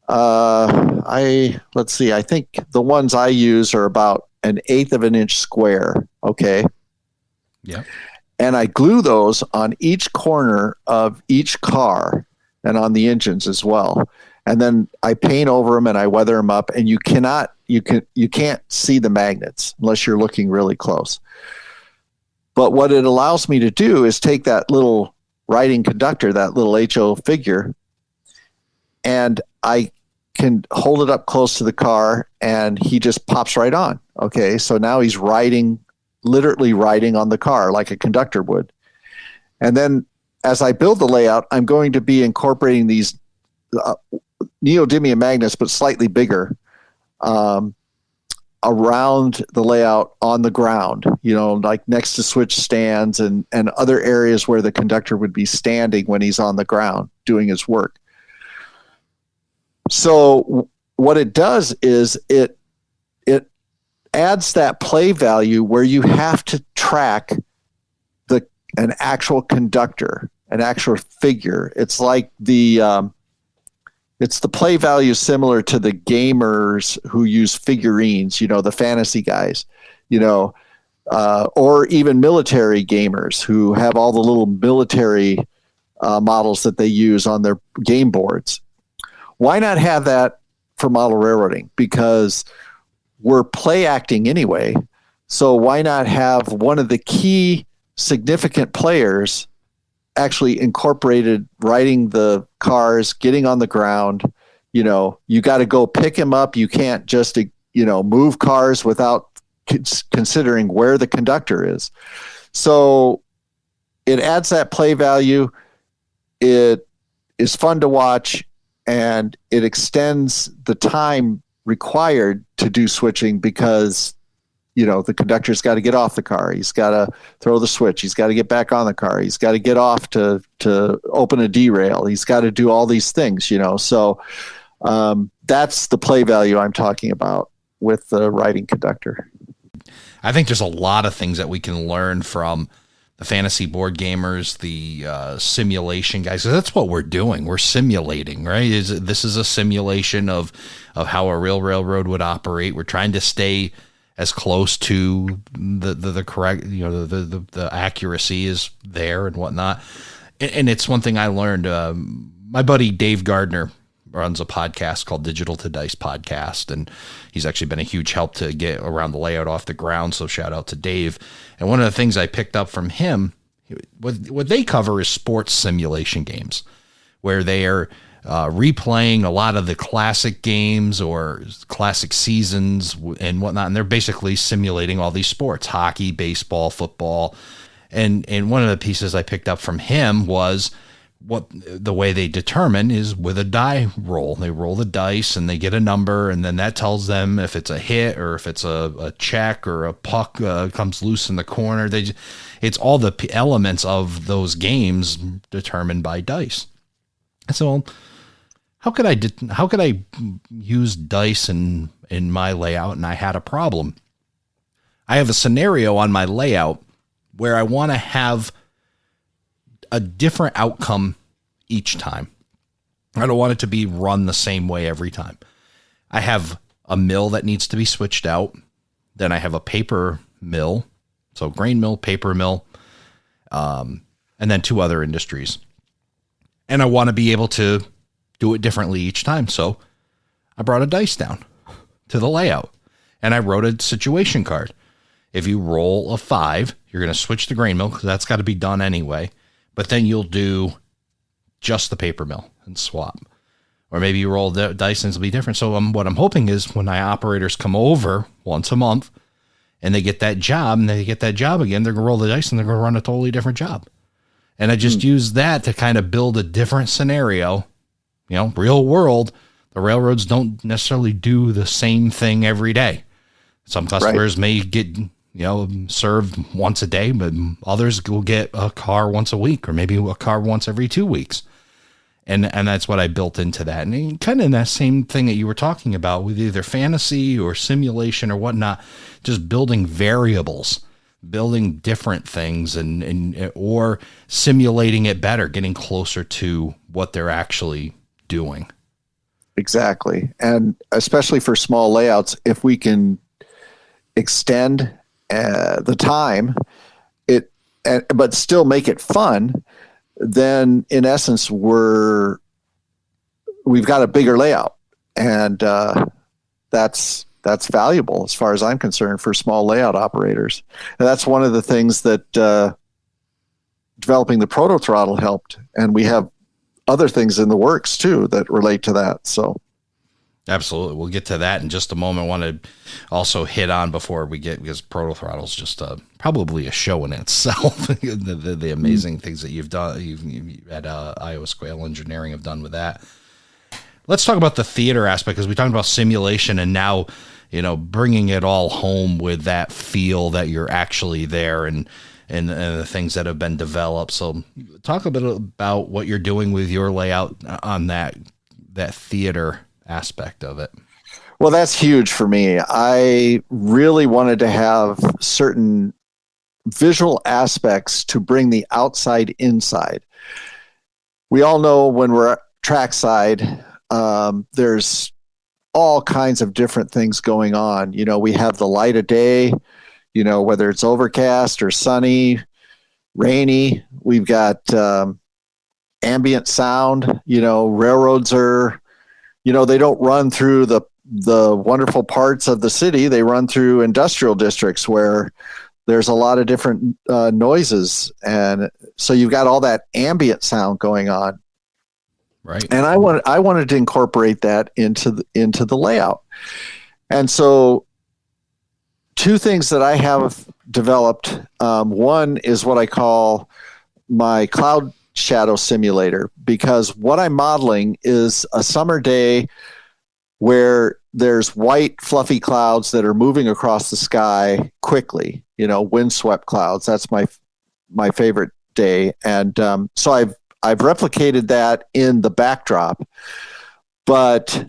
Speaker 2: Let's see, I think the ones I use are about 1/8 of an inch square. Okay.
Speaker 1: Yeah.
Speaker 2: And I glue those on each corner of each car and on the engines as well. And then I paint over them and I weather them up, and you can't see the magnets unless you're looking really close. But what it allows me to do is take that little writing conductor, that little HO figure, and I can hold it up close to the car and he just pops right on. Okay. So now he's literally riding on the car like a conductor would. And then as I build the layout, I'm going to be incorporating these neodymium magnets, but slightly bigger, around the layout on the ground, like next to switch stands and other areas where the conductor would be standing when he's on the ground doing his work. So what it does is it adds that play value where you have to track an actual conductor, an actual figure. It's like it's the play value similar to the gamers who use figurines, the fantasy guys, or even military gamers who have all the little military models that they use on their game boards. Why not have that for model railroading? Because we're play acting anyway. So why not have one of the key significant players actually incorporated riding the cars, getting on the ground? You got to go pick him up. You can't just, move cars without considering where the conductor is. So it adds that play value. It is fun to watch, and it extends the time required to do switching because the conductor's got to get off the car. He's got to throw the switch. He's got to get back on the car. He's got to get off to open a derail. He's got to do all these things, So that's the play value I'm talking about with the riding conductor.
Speaker 1: I think there's a lot of things that we can learn from the fantasy board gamers, the simulation guys. So that's what we're doing. We're simulating, right? This is a simulation of how a real railroad would operate. We're trying to stay as close to the correct, the accuracy is there and whatnot. And it's one thing I learned. My buddy Dave Gardner runs a podcast called Digital to Dice Podcast, and he's actually been a huge help to get around the layout off the ground. So shout out to Dave. And one of the things I picked up from him, what they cover is sports simulation games, where they are replaying a lot of the classic games or classic seasons and whatnot. And they're basically simulating all these sports: hockey, baseball, football. And one of the pieces I picked up from him was what the way they determine is with a die roll. They roll the dice and they get a number, and then that tells them if it's a hit or if it's a check or a puck comes loose in the corner. It's all the elements of those games determined by dice. So how could I use dice in my layout? And I had a problem. I have a scenario on my layout where I want to have a different outcome each time. I don't want it to be run the same way every time. I have a mill that needs to be switched out. Then I have a paper mill. So grain mill, paper mill, and then two other industries. And I want to be able to do it differently each time. So I brought a dice down to the layout and I wrote a situation card. If you roll a 5, you're going to switch the grain mill because that's got to be done anyway. But then you'll do just the paper mill and swap. Or maybe you roll the dice and it'll be different. So what I'm hoping is when my operators come over once a month and they get that job and they get that job again, they're going to roll the dice and they're going to run a totally different job. And I just use that to kind of build a different scenario. Real world, the railroads don't necessarily do the same thing every day. Some customers may get served once a day, but others will get a car once a week or maybe a car once every 2 weeks. And that's what I built into that. And kind of in that same thing that you were talking about with either fantasy or simulation or whatnot, just building variables, building different things or simulating it better, getting closer to what they're actually doing.
Speaker 2: Exactly. And especially for small layouts, if we extend the time, but still make it fun, then in essence we've got a bigger layout, and that's valuable as far as I'm concerned for small layout operators. And that's one of the things that developing the Proto Throttle helped, and we have other things in the works too that relate to that. So
Speaker 1: Absolutely. We'll get to that in just a moment. I want to also hit on before we get, because Proto Throttle is just probably a show in itself. the amazing things that you've done, you've at Iowa Scale Engineering have done with that. Let's talk about the theater aspect, because we talked about simulation and now, bringing it all home with that feel that you're actually there and the things that have been developed. So talk a bit about what you're doing with your layout on that theater aspect of it.
Speaker 2: Well, that's huge for me. I really wanted to have certain visual aspects to bring the outside inside. We all know when we're trackside, there's all kinds of different things going on. We have the light of day, whether it's overcast or sunny, rainy. We've got ambient sound. Railroads are, they don't run through the wonderful parts of the city. They run through industrial districts where there's a lot of different noises. And so you've got all that ambient sound going on.
Speaker 1: Right.
Speaker 2: And I wanted to incorporate that into the layout. And so two things that I have developed. One is what I call my cloud shadow simulator, because what I'm modeling is a summer day where there's white fluffy clouds that are moving across the sky quickly, windswept clouds. That's my favorite day. And so I've replicated that in the backdrop, but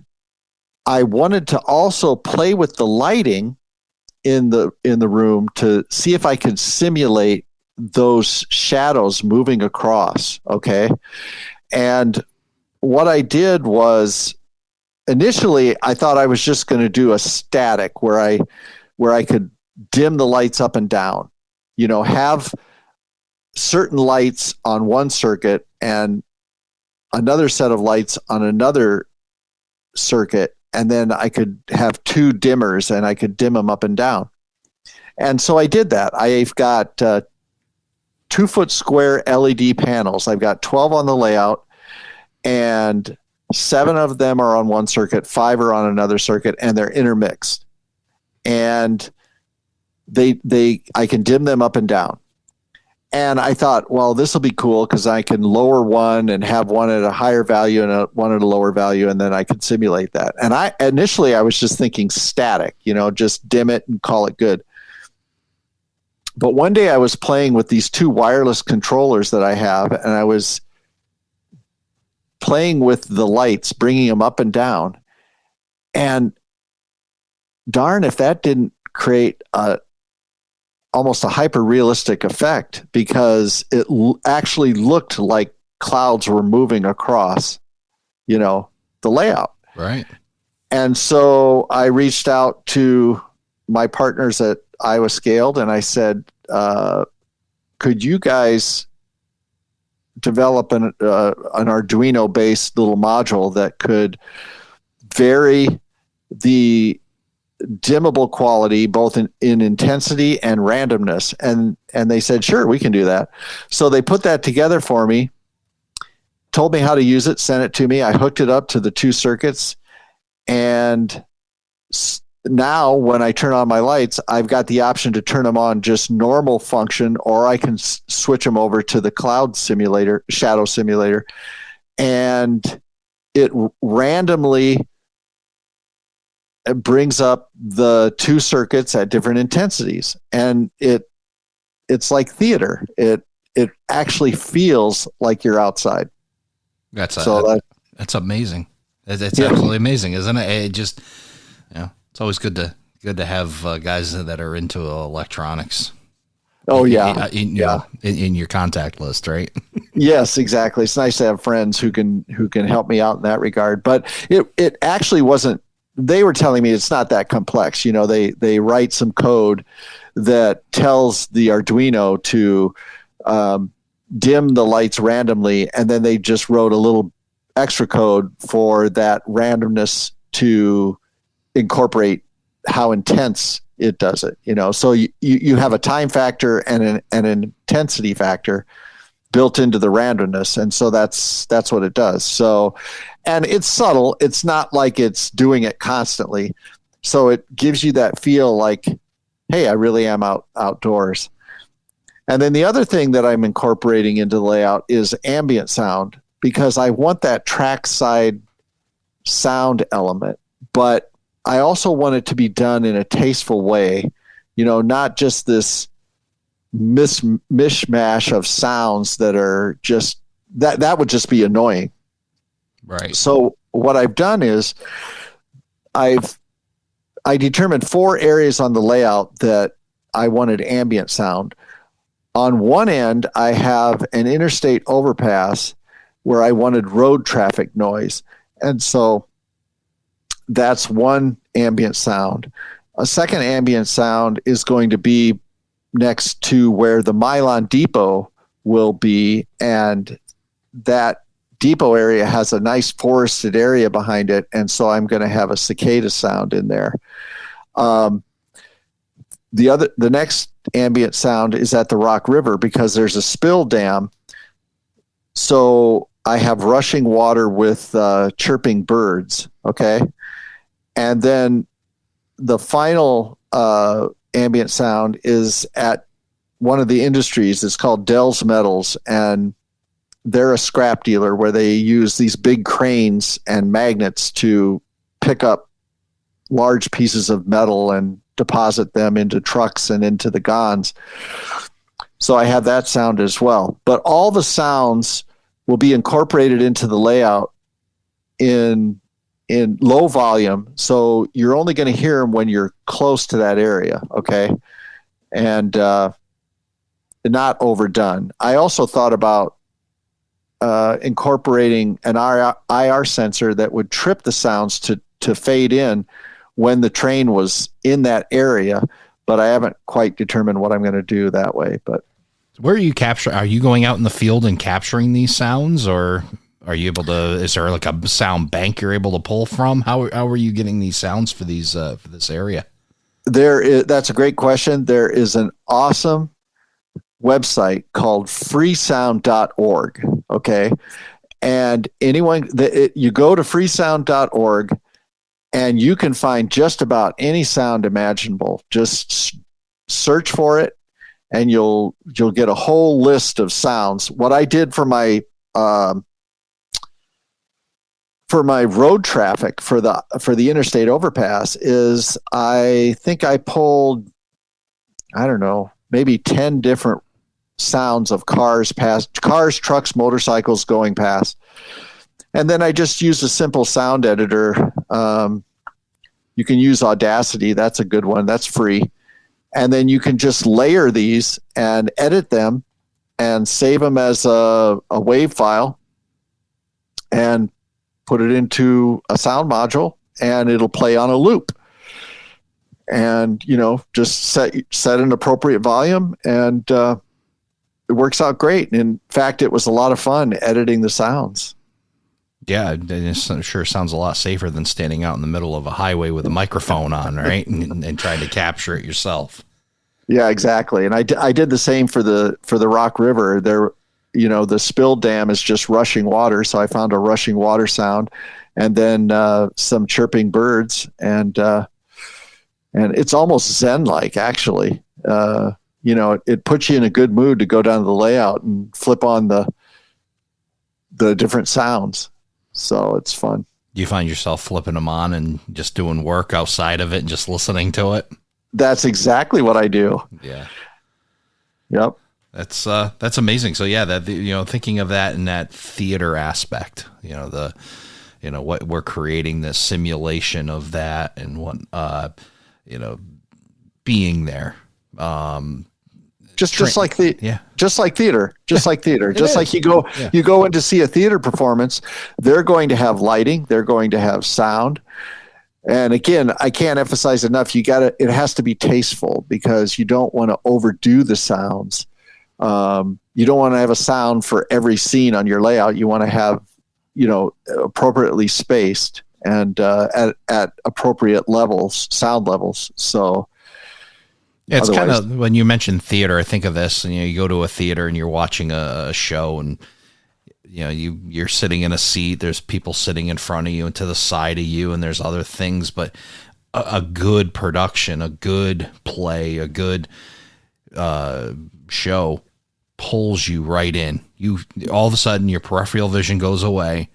Speaker 2: I wanted to also play with the lighting in the room to see if I could simulate those shadows moving across. Okay. And what I did was, initially I thought I was just going to do a static where I could dim the lights up and down, have certain lights on one circuit and another set of lights on another circuit. And then I could have two dimmers and I could dim them up and down. And so I did that. I've got 2-foot square LED panels. I've got 12 on the layout, and 7 of them are on one circuit, 5 are on another circuit, and they're intermixed. And I can dim them up and down. And I thought, well, this will be cool because I can lower one and have one at a higher value and one at a lower value, and then I can simulate that. And initially I was just thinking static, just dim it and call it good. But one day I was playing with these 2 wireless controllers that I have, and I was playing with the lights, bringing them up and down. And darn if that didn't create almost a hyper-realistic effect, because it actually looked like clouds were moving across, the layout.
Speaker 1: Right.
Speaker 2: And so I reached out to my partners at Iowa Scaled, and I said, could you guys develop an Arduino-based little module that could vary the dimmable quality both in intensity and randomness? And they said, sure, we can do that. So they put that together for me, told me how to use it, sent it to me. I hooked it up to the 2 circuits, and now when I turn on my lights, I've got the option to turn them on just normal function, or I can switch them over to the cloud simulator, shadow simulator, and it randomly brings up the 2 circuits at different intensities. And it's like theater. It actually feels like you're outside.
Speaker 1: That's amazing. That's absolutely amazing, isn't it? It just, it's always good to have guys that are into electronics.
Speaker 2: Oh yeah,
Speaker 1: in your contact list, right?
Speaker 2: Yes, exactly. It's nice to have friends who can help me out in that regard. But it actually wasn't. They were telling me it's not that complex. They write some code that tells the Arduino to dim the lights randomly, and then they just wrote a little extra code for that randomness to incorporate how intense it does it. So you have a time factor and an intensity factor built into the randomness. And so that's what it does. So, and it's subtle. It's not like it's doing it constantly. So it gives you that feel like, hey, I really am outdoors. And then the other thing that I'm incorporating into the layout is ambient sound, because I want that trackside sound element, but I also want it to be done in a tasteful way, not just this mishmash of sounds that are just, that would just be annoying.
Speaker 1: Right.
Speaker 2: So what I've done is I determined 4 areas on the layout that I wanted ambient sound. On one end, I have an interstate overpass where I wanted road traffic noise. And so that's one ambient sound. A second ambient sound is going to be next to where the Milan depot will be. And that depot area has a nice forested area behind it. And so I'm going to have a cicada sound in there. The next ambient sound is at the Rock River because there's a spill dam. So I have rushing water with chirping birds. Okay. And then the final ambient sound is at one of the industries. It's called Dell's Metals, and they're a scrap dealer where they use these big cranes and magnets to pick up large pieces of metal and deposit them into trucks and into the gons. So I have that sound as well. But all the sounds will be incorporated into the layout in low volume. So you're only going to hear them when you're close to that area. Okay. And not overdone. I also thought about incorporating an IR sensor that would trip the sounds to fade in when the train was in that area, but I haven't quite determined what I'm going to do that way. But
Speaker 1: where are you capturing? Are you going out in the field and capturing these sounds, or are you able to? Is there like a sound bank you're able to pull from? How are you getting these sounds for these for this area?
Speaker 2: That's a great question. There is an awesome website called freesound.org. Okay, and anyone you go to freesound.org. And you can find just about any sound imaginable. Just search for it, and you'll get a whole list of sounds. What I did for my road traffic for the interstate overpass is I think I pulled, I don't know, maybe 10 different sounds of cars, trucks, motorcycles going past. And then I just used a simple sound editor. You can use Audacity. That's a good one. That's free. And then you can just layer these and edit them and save them as a WAV file and put it into a sound module, and it'll play on a loop. And, just set an appropriate volume, and it works out great. In fact, it was a lot of fun editing the sounds.
Speaker 1: Yeah, it sure sounds a lot safer than standing out in the middle of a highway with a microphone on, right, and trying to capture it yourself.
Speaker 2: Yeah, exactly. And I did the same for the Rock River. There, the spill dam is just rushing water, so I found a rushing water sound, and then some chirping birds, and it's almost zen-like, actually. It puts you in a good mood to go down to the layout and flip on the different sounds. So it's fun.
Speaker 1: Do you find yourself flipping them on and just doing work outside of it and just listening to it?
Speaker 2: That's exactly what I do.
Speaker 1: Yeah.
Speaker 2: Yep.
Speaker 1: That's amazing. So yeah, thinking of that in that theater aspect, what we're creating, this simulation of that and what, being there.
Speaker 2: Just like theater, just like you go in to see a theater performance, they're going to have lighting, they're going to have sound. And again, I can't emphasize enough, it has to be tasteful, because you don't want to overdo the sounds. You don't want to have a sound for every scene on your layout. You want to have, appropriately spaced and at appropriate levels, sound levels. So
Speaker 1: Yeah, it's kind
Speaker 2: Otherwise,
Speaker 1: of, when you mention theater, I think of this, and you go to a theater and you're watching a show, and you're sitting in a seat, there's people sitting in front of you and to the side of you, and there's other things, but a good production, a good play, a good show pulls you right in. You all of a sudden your peripheral vision goes away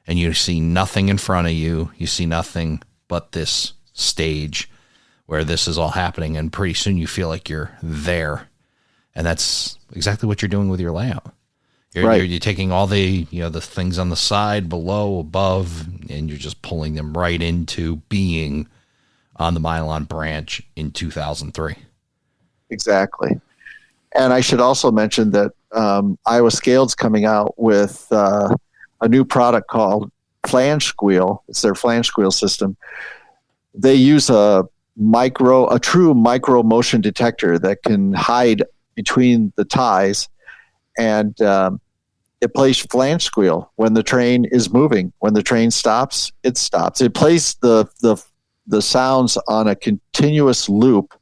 Speaker 1: and you see nothing in front of you. You see nothing but this stage where this is all happening, and pretty soon you feel like you're there. And that's exactly what you're doing with your layout. You're taking all the the things on the side, below, above, and you're just pulling them right into being on the Milan branch in 2003.
Speaker 2: Exactly. And I should also mention that Iowa Scaled's coming out with a new product called Flange Squeal. It's their Flange Squeal system. They use a true micro motion detector that can hide between the ties, and it plays flange squeal when the train is moving. When the train stops, it stops. It plays the sounds on a continuous loop,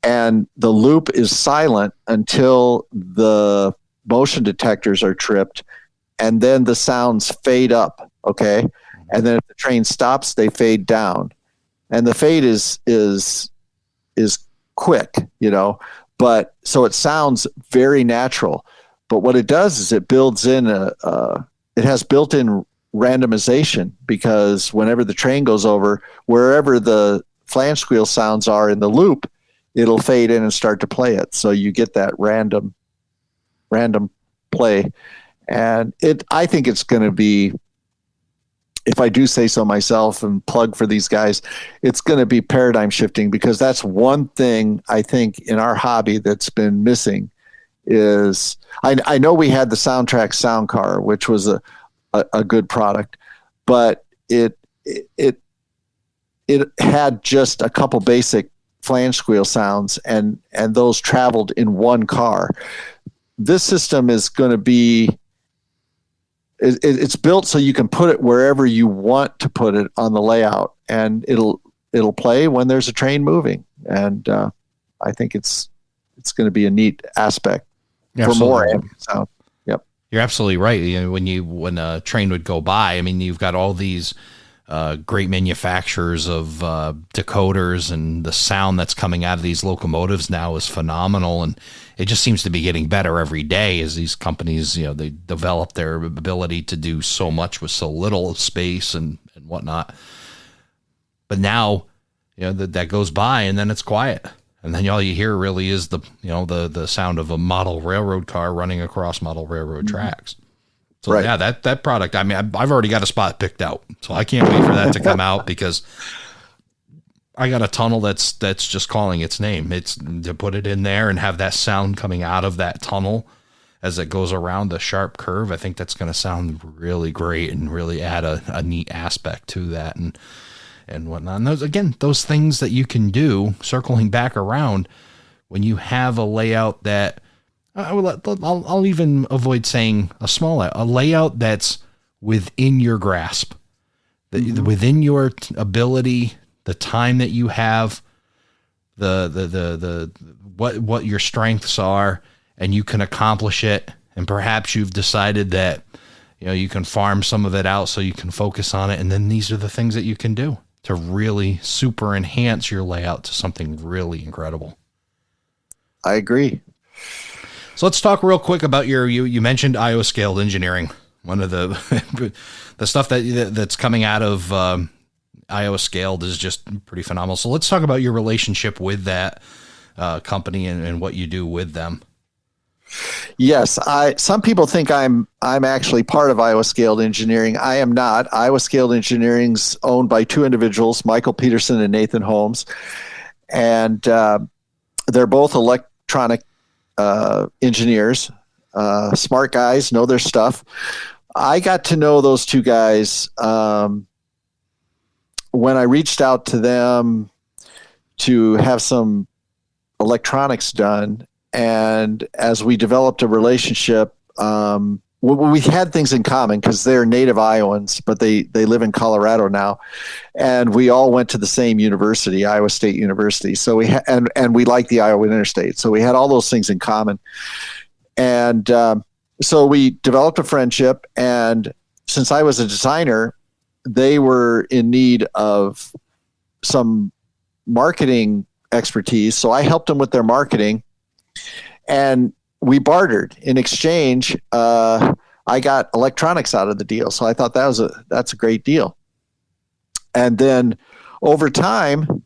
Speaker 2: and the loop is silent until the motion detectors are tripped, and then the sounds fade up. Okay, and then if the train stops, they fade down, and the fade is quick, but so it sounds very natural. But what it does is it builds in it has built-in randomization, because whenever the train goes over, wherever the flange squeal sounds are in the loop, it'll fade in and start to play it. So you get that random play. And I think it's going to be, if I do say so myself and plug for these guys, it's going to be paradigm shifting, because that's one thing I think in our hobby that's been missing is, I know we had the Soundtrack Sound Car, which was a good product, but it had just a couple basic flange squeal sounds, and those traveled in one car. This system is going to be, it's built so you can put it wherever you want to put it on the layout, and it'll play when there's a train moving. And I think it's going to be a neat aspect for more ambient sound. Yep,
Speaker 1: you're absolutely right. When a train would go by, I mean, you've got all these great manufacturers of decoders, and the sound that's coming out of these locomotives now is phenomenal, and it just seems to be getting better every day as these companies, they develop their ability to do so much with so little space and whatnot. But now, that goes by, and then it's quiet, and then all you hear really is the sound of a model railroad car running across model railroad tracks. So yeah, that product, I mean, I've already got a spot picked out, so I can't wait for that to come out, because I got a tunnel that's just calling its name. It's to put it in there and have that sound coming out of that tunnel as it goes around the sharp curve. I think that's going to sound really great and really add a neat aspect to that and whatnot. And those things that you can do, circling back around, when you have a layout that, I'll even avoid saying a layout that's within your grasp, within your ability, the time that you have, the what your strengths are, and you can accomplish it. And perhaps you've decided that you can farm some of it out so you can focus on it, and then these are the things that you can do to really super enhance your layout to something really incredible.
Speaker 2: I agree.
Speaker 1: So let's talk real quick about you mentioned Iowa Scaled Engineering. One of the stuff that's coming out of Iowa Scaled is just pretty phenomenal. So let's talk about your relationship with that company and what you do with them.
Speaker 2: Yes, some people think I'm actually part of Iowa Scaled Engineering. I am not. Iowa Scaled Engineering's owned by two individuals, Michael Peterson and Nathan Holmes, and they're both electronic engineers, smart guys, know their stuff. I got to know those two guys when I reached out to them to have some electronics done. And as we developed a relationship, we had things in common because they're native Iowans, but they live in Colorado now, and we all went to the same university, Iowa State University. So and we liked the Iowa Interstate, so we had all those things in common, and so we developed a friendship. And since I was a designer, they were in need of some marketing expertise, so I helped them with their marketing, and we bartered. In exchange, I got electronics out of the deal. So I thought that's a great deal. And then over time,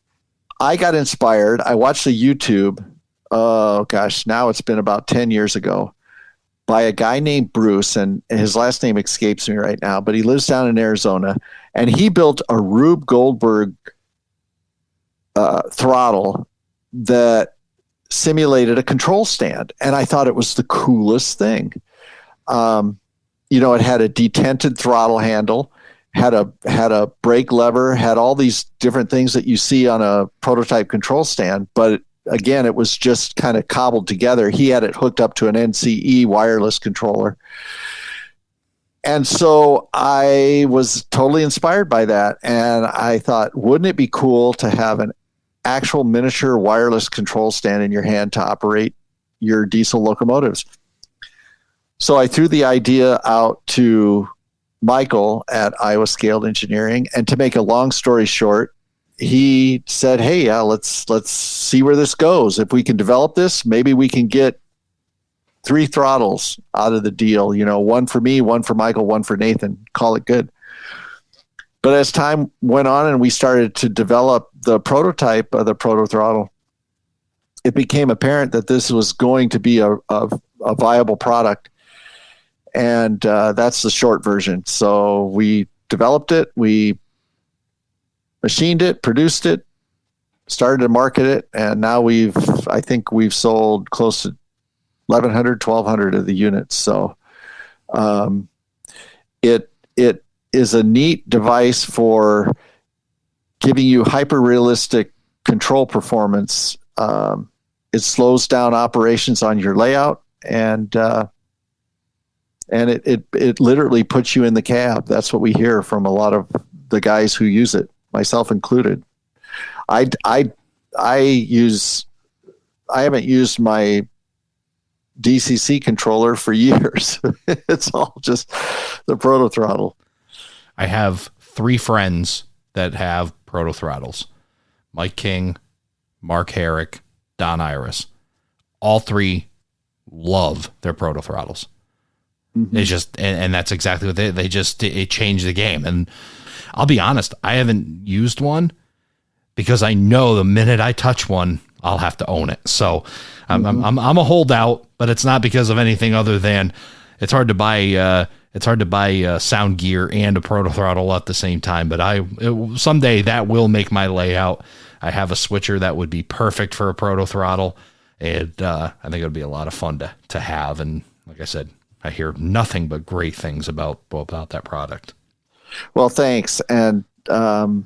Speaker 2: I got inspired. I watched a YouTube, oh gosh, now it's been about 10 years ago, by a guy named Bruce, and his last name escapes me right now, but he lives down in Arizona, and he built a Rube Goldberg throttle that simulated a control stand, and I thought it was the coolest thing. It had a detented throttle handle, had a brake lever, had all these different things that you see on a prototype control stand, but again, it was just kind of cobbled together. He had it hooked up to an NCE wireless controller. And so I was totally inspired by that, and I thought, wouldn't it be cool to have an actual miniature wireless control stand in your hand to operate your diesel locomotives? So I threw the idea out to Michael at Iowa Scaled Engineering, and to make a long story short, he said, "Hey, let's see where this goes. If we can develop this, maybe we can get 3 throttles out of the deal. One for me, one for Michael, one for Nathan. Call it good." But as time went on and we started to develop the prototype of the Proto throttle, it became apparent that this was going to be a viable product. And that's the short version. So we developed it, we machined it, produced it, started to market it, and now I think we've sold close to 1,100, 1,200 of the units. So it is a neat device for giving you hyper realistic control performance. It slows down operations on your layout, and it literally puts you in the cab. That's what we hear from a lot of the guys who use it, myself included. I haven't used my DCC controller for years. It's all just the Proto throttle.
Speaker 1: I have 3 friends that have Proto throttles: Mike King, Mark Herrick, Don Iris. All 3 love their Proto throttles. Mm-hmm. They just, and that's exactly what it changed the game. And I'll be honest, I haven't used one because I know the minute I touch one, I'll have to own it. So I'm a holdout, but it's not because of anything other than it's hard to buy sound gear and a Proto throttle at the same time. But someday that will make my layout. I have a switcher that would be perfect for a Proto throttle, and I think it would be a lot of fun to have. And like I said, I hear nothing but great things about that product.
Speaker 2: Well, thanks. And now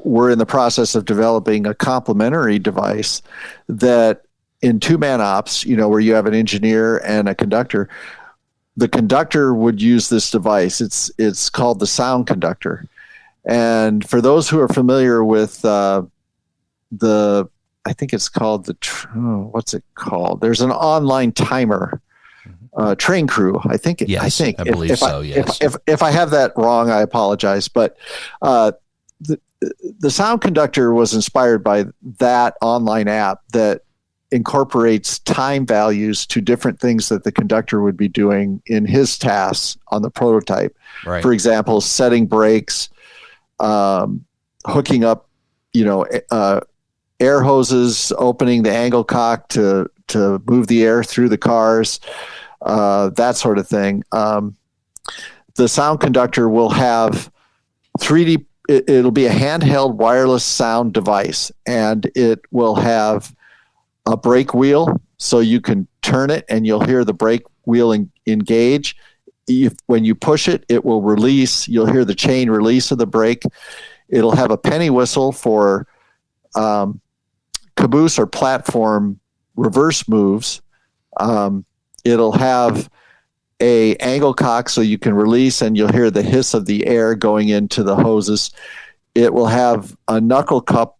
Speaker 2: we're in the process of developing a complementary device that in 2-man ops, where you have an engineer and a conductor. The conductor would use this device. It's called the sound conductor. And for those who are familiar with I think it's called what's it called? There's an online timer, Train Crew. I believe so. Yes. If I have that wrong, I apologize. But the sound conductor was inspired by that online app that incorporates time values to different things that the conductor would be doing in his tasks on the prototype.
Speaker 1: Right.
Speaker 2: For example, setting brakes, hooking up, air hoses, opening the angle cock to move the air through the cars, that sort of thing. The sound conductor will have 3D. It'll be a handheld wireless sound device, and it will have a brake wheel, so you can turn it and you'll hear the brake wheel engage. When you push it, it will release. You'll hear the chain release of the brake. It'll have a penny whistle for caboose or platform reverse moves. It'll have a angle cock so you can release and you'll hear the hiss of the air going into the hoses. It will have a knuckle coupler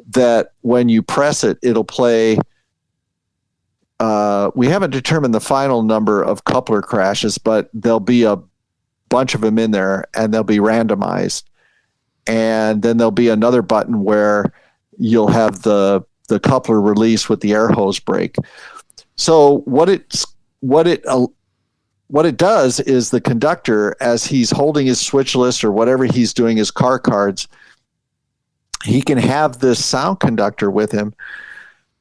Speaker 2: that when you press it, it'll play. We haven't determined the final number of coupler crashes, but there'll be a bunch of them in there and they'll be randomized. And then there'll be another button where you'll have the coupler release with the air hose brake. So what it does is the conductor, as he's holding his switch list or whatever he's doing his car cards, he can have this sound conductor with him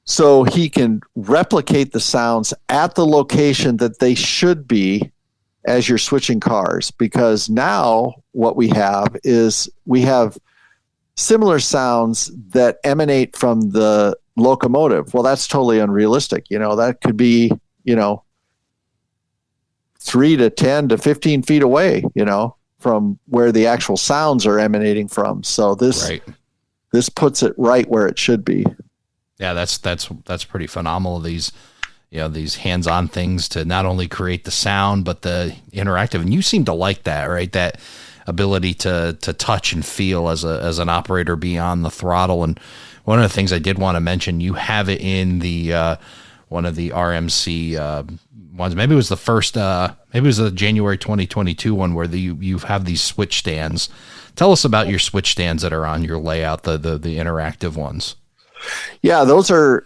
Speaker 2: so he can replicate the sounds at the location that they should be as you're switching cars. Because now what we have is we have similar sounds that emanate from the locomotive. Well, that's totally unrealistic. That could be, 3 to 10 to 15 feet away, from where the actual sounds are emanating from. So this puts it right where it should be.
Speaker 1: Yeah, that's pretty phenomenal. These hands-on things to not only create the sound but the interactive. And you seem to like that, right? That ability to touch and feel as an operator beyond the throttle. And one of the things I did want to mention, you have it in the one of the RMC ones. Maybe it was the first. Maybe it was the January 2022 one where you have these switch stands. Tell us about your switch stands that are on your layout, the interactive ones.
Speaker 2: Yeah, those are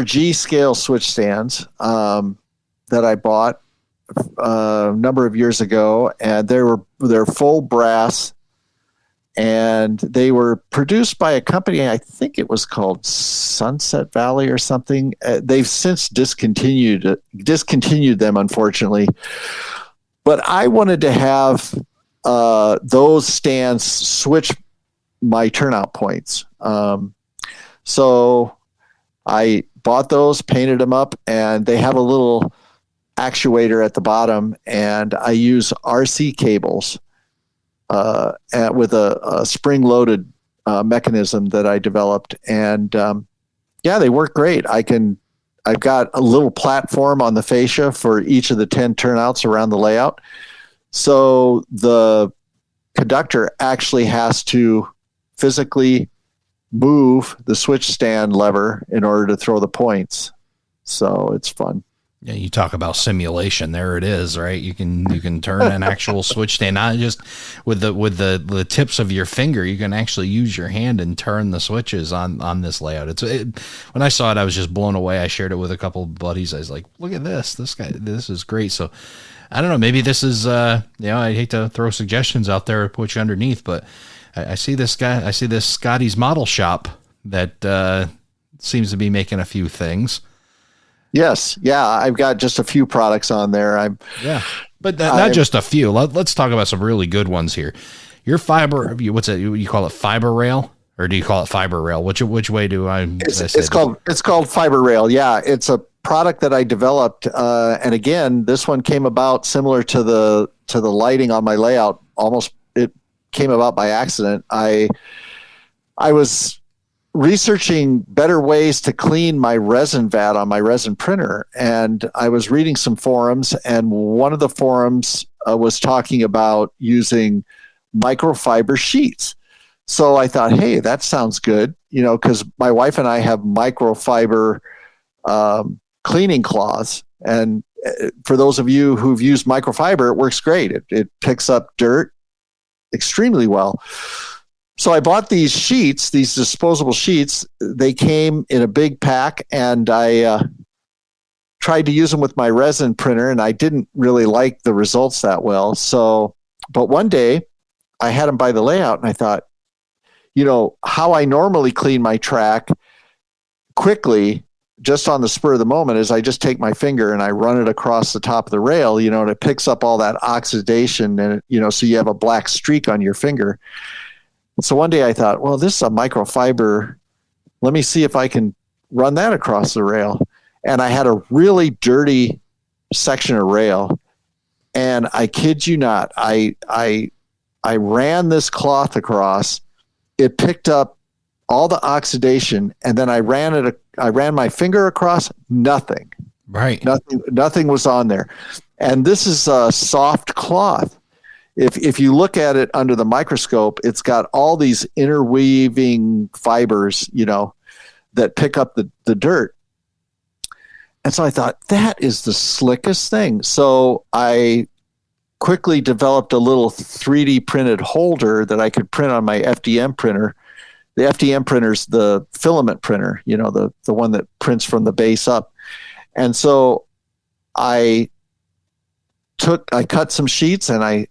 Speaker 2: G scale switch stands that I bought a number of years ago, and they're full brass, and they were produced by a company, I think it was called Sunset Valley or something. They've since discontinued them, unfortunately. But I wanted to have those stands switch my turnout points. So I bought those, painted them up, and they have a little actuator at the bottom, and I use RC cables with a spring-loaded mechanism that I developed, and they work great. I've got a little platform on the fascia for each of the 10 turnouts around the layout, so the conductor actually has to physically move the switch stand lever in order to throw the points. So it's fun.
Speaker 1: Yeah, you talk about simulation. There it is, right? You can turn an actual switch stand, not just with the tips of your finger. You can actually use your hand and turn the switches on this layout. When I saw it, I was just blown away. I shared it with a couple of buddies. I was like, "Look at this! This is great." So, I don't know. Maybe this is I hate to throw suggestions out there or put you underneath, but I see this guy. I see this Scotty's Model Shop that seems to be making a few things.
Speaker 2: Yes. Yeah. I've got just a few products on there.
Speaker 1: But not just a few. Let's talk about some really good ones here. Your fiber, what's it? You call it Fiberail, or do you call it Fiberail? Which way do I?
Speaker 2: It's called Fiberail. Yeah. It's a product that I developed. And again, this one came about similar to the lighting on my layout. Almost it came about by accident. I was researching better ways to clean my resin vat on my resin printer, and I was reading some forums, and one of the forums was talking about using microfiber sheets. So I thought, hey, that sounds good, because my wife and I have microfiber cleaning cloths, and for those of you who've used microfiber, it works great. It picks up dirt extremely well. So I bought these sheets, these disposable sheets. They came in a big pack, and I tried to use them with my resin printer, and I didn't really like the results that well. But one day I had them by the layout, and I thought, how I normally clean my track quickly, just on the spur of the moment, is I just take my finger and I run it across the top of the rail, and it picks up all that oxidation, and so you have a black streak on your finger. So one day I thought, well, this is a microfiber. Let me see if I can run that across the rail. And I had a really dirty section of rail. And I kid you not, I ran this cloth across. It picked up all the oxidation, and then I ran my finger across, nothing.
Speaker 1: Right.
Speaker 2: Nothing was on there. And this is a soft cloth. If you look at it under the microscope, it's got all these interweaving fibers, that pick up the dirt. And so I thought, that is the slickest thing. So I quickly developed a little 3D printed holder that I could print on my FDM printer. The FDM printer's the filament printer, the one that prints from the base up. And so I cut some sheets and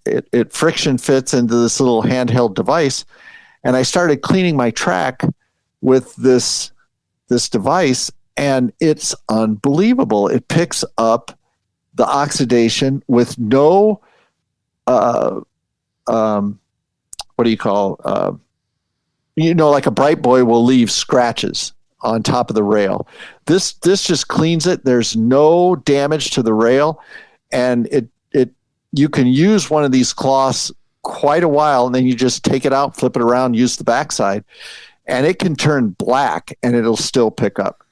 Speaker 2: it friction fits into this little handheld device. And I started cleaning my track with this device, and it's unbelievable. It picks up the oxidation with no, what do you call, like a Bright Boy will leave scratches on top of the rail. This just cleans it. There's no damage to the rail, and you can use one of these cloths quite a while, and then you just take it out, flip it around, use the backside, and it can turn black and it'll still pick up.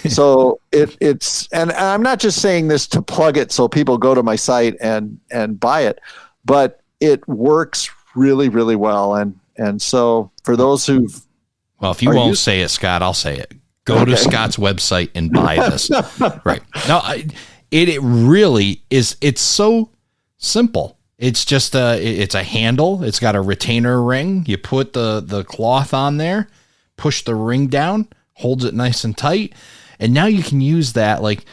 Speaker 2: So it's, and I'm not just saying this to plug it so people go to my site and buy it, but it works really, really well. And so for those
Speaker 1: well, if you won't say it, Scott, I'll say it. Go to Scott's website and buy this. Right. No, it really is. It's so simple. It's just it's a handle. It's got a retainer ring. You put the cloth on there, push the ring down, holds it nice and tight. And now you can use that. Like,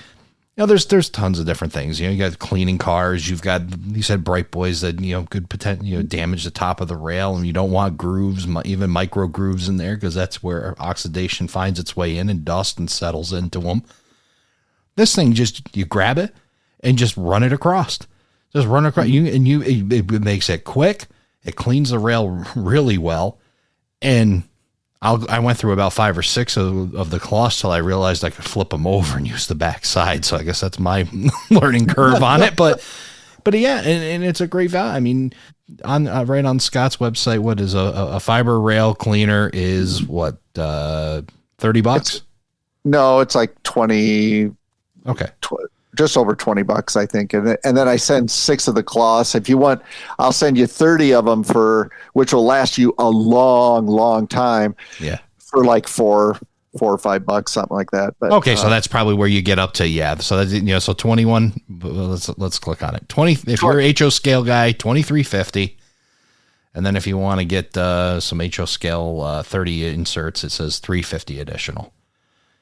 Speaker 1: there's tons of different things. You got cleaning cars. You've got, you said Bright Boys that, could potentially, damage the top of the rail, and you don't want grooves, even micro grooves in there, because that's where oxidation finds its way in and dust and settles into them. This thing, you grab it and just run it across. Just run across. It makes it quick. It cleans the rail really well. And I went through about 5 or 6 of the cloths till I realized I could flip them over and use the back side. So I guess that's my learning curve on it. But yeah, and it's a great value. I mean, right on Scott's website, what is a Fiberail cleaner is what, $30?
Speaker 2: No, it's like 20.
Speaker 1: Okay.
Speaker 2: Just over $20, I think. And then I send 6 of the cloths. If you want, I'll send you 30 of them which will last you a long, long time.
Speaker 1: Yeah. For
Speaker 2: like $4 or $5, something like that. But
Speaker 1: okay. So that's probably where you get up to. Yeah. So that's, so 21, let's click on it. 20, if you're an HO scale guy, 23.50. And then if you want to get some HO scale 30 inserts, it says $3.50 additional.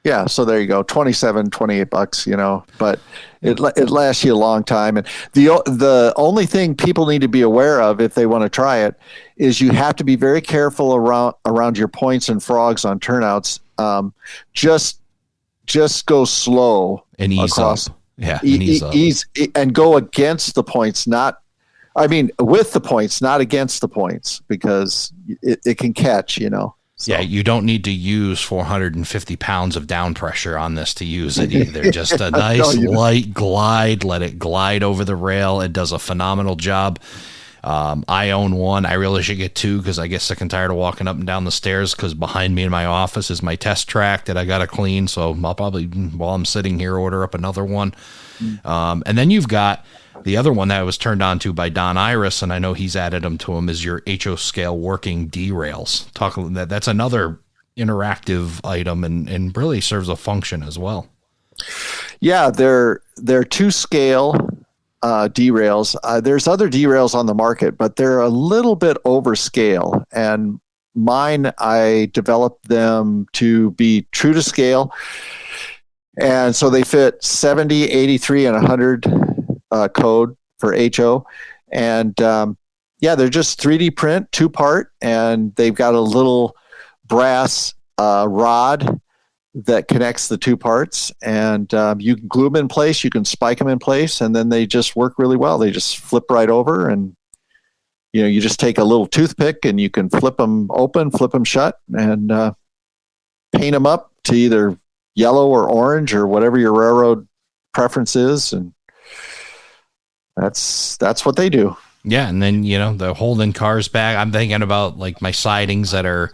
Speaker 2: Yeah, so there you go, $28, but it lasts you a long time. And the only thing people need to be aware of if they want to try it is you have to be very careful around your points and frogs on turnouts. Just go slow
Speaker 1: and ease
Speaker 2: across.
Speaker 1: Up. Yeah,
Speaker 2: ease and go against the points, with the points, not against the points, because it can catch, So.
Speaker 1: Yeah, you don't need to use 450 pounds of down pressure on this to use it either. Just a nice light glide, let it glide over the rail. It does a phenomenal job. I own one. I really should get 2 because I get sick and tired of walking up and down the stairs, because behind me in my office is my test track that I got to clean. So I'll probably, while I'm sitting here, order up another one. And then you've got the other one that was turned on to by Don Iris, and I know he's added them to him, is your HO scale working derails. That's another interactive item and really serves a function as well.
Speaker 2: Yeah, they're 2 scale derails. There's other derails on the market, but they're a little bit over scale. And mine, I developed them to be true to scale. And so they fit 70, 83, and 100 code for HO. And they're just 3D print, 2-part, and they've got a little brass rod that connects the 2 parts. And you can glue them in place, you can spike them in place, and then they just work really well. They just flip right over, and you just take a little toothpick and you can flip them open, flip them shut, and paint them up to either yellow or orange or whatever your railroad preference is, and that's what they do.
Speaker 1: Yeah, and then the holding cars back. I'm thinking about like my sidings that are,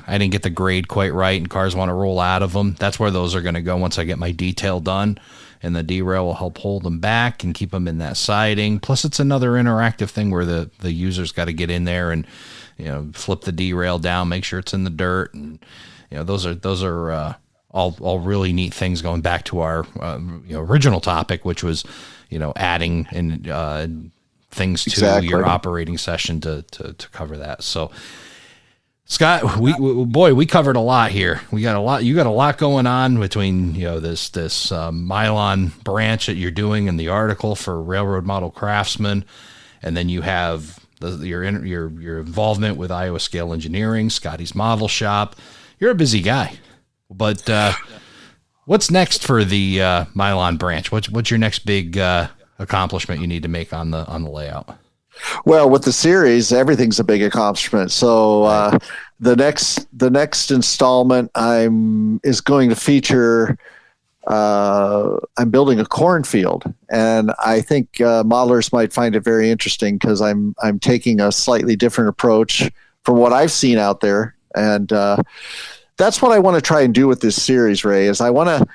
Speaker 1: I didn't get the grade quite right and cars want to roll out of them. That's where those are going to go once I get my detail done. And the derail will help hold them back and keep them in that siding. Plus, it's another interactive thing where the user's got to get in there and, flip the derail down, make sure it's in the dirt. And, those are all really neat things going back to our original topic, which was, adding and things to your operating session to cover that. So, Scott, we covered a lot here. We got a lot. You got a lot going on between this Milan branch that you're doing in the article for Railroad Model Craftsman, and then you have your involvement with Iowa Scale Engineering, Scotty's Model Shop. You're a busy guy, but what's next for the Milan branch? What's your next big accomplishment you need to make on the layout?
Speaker 2: Well, with the series, everything's a big accomplishment. So the next installment is going to feature. I'm building a cornfield, and I think modelers might find it very interesting because I'm taking a slightly different approach from what I've seen out there, and that's what I want to try and do with this series, Ray. Is I want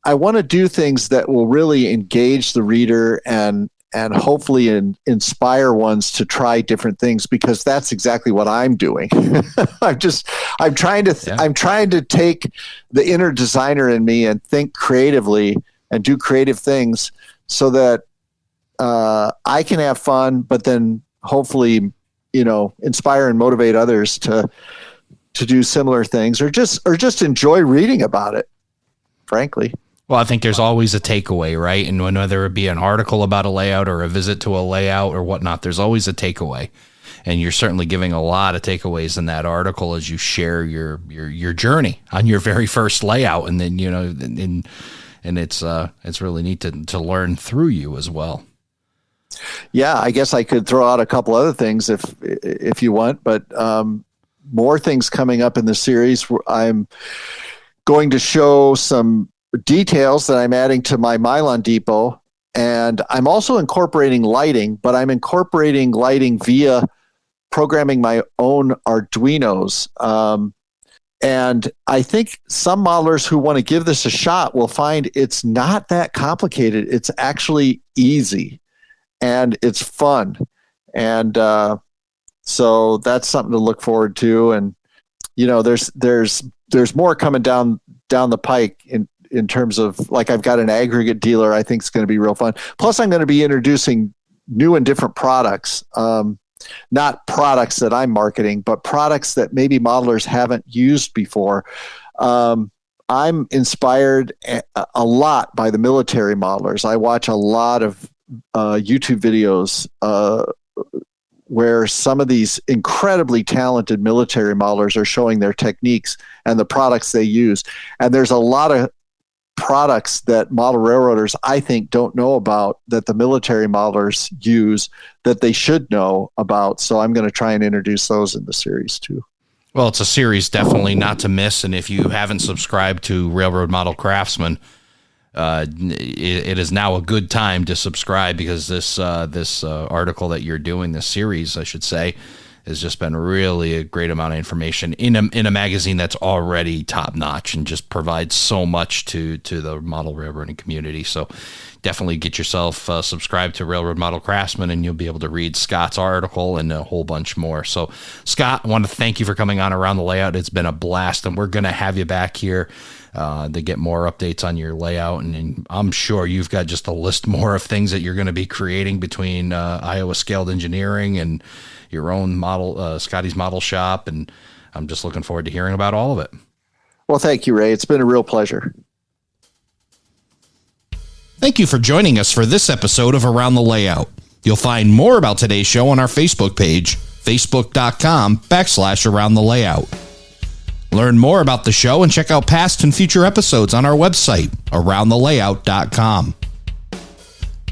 Speaker 2: to do things that will really engage the reader and hopefully inspire ones to try different things, because that's exactly what I'm doing. I'm trying to take the inner designer in me and think creatively and do creative things so that I can have fun, but then hopefully, inspire and motivate others to do similar things or just enjoy reading about it, frankly.
Speaker 1: Well, I think there's always a takeaway, right? And whether it be an article about a layout or a visit to a layout or whatnot, there's always a takeaway. And you're certainly giving a lot of takeaways in that article as you share your journey on your very first layout. And then, and it's really neat to learn through you as well.
Speaker 2: Yeah, I guess I could throw out a couple other things if you want, but more things coming up in the series. I'm going to show some details that I'm adding to my Milan depot, and I'm also incorporating lighting, but I'm incorporating lighting via programming my own Arduinos. And I think some modelers who want to give this a shot will find it's not that complicated. It's actually easy and it's fun. And so that's something to look forward to. And there's more coming down the pike in terms of, like, I've got an aggregate dealer I think is going to be real fun. Plus, I'm going to be introducing new and different products, not products that I'm marketing, but products that maybe modelers haven't used before. I'm inspired a lot by the military modelers. I watch a lot of YouTube videos where some of these incredibly talented military modelers are showing their techniques and the products they use. And there's a lot of products that model railroaders, I think, don't know about that the military modelers use that they should know about. So I'm going to try and introduce those in the series too.
Speaker 1: Well, it's a series definitely not to miss. And if you haven't subscribed to Railroad Model Craftsman, it is now a good time to subscribe, because this article that you're doing, this series, I should say, has just been really a great amount of information in a magazine that's already top notch and just provides so much to the model railroading community. So definitely get yourself subscribed to Railroad Model Craftsman, and you'll be able to read Scott's article and a whole bunch more. So Scott, I want to thank you for coming on Around the Layout. It's been a blast, and we're going to have you back here to get more updates on your layout. And I'm sure you've got just a list more of things that you're going to be creating between Iowa Scaled Engineering and your own model, Scotty's Model Shop. And I'm just looking forward to hearing about all of it.
Speaker 2: Well, thank you, Ray. It's been a real pleasure.
Speaker 1: Thank you for joining us for this episode of Around the Layout. You'll find more about today's show on our Facebook page, facebook.com/Around the Layout. Learn more about the show and check out past and future episodes on our website, aroundthelayout.com.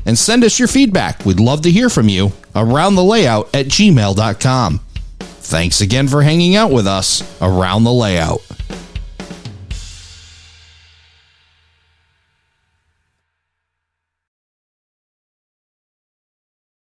Speaker 1: And send us your feedback. We'd love to hear from you. aroundthelayout@gmail.com. Thanks again for hanging out with us around the layout.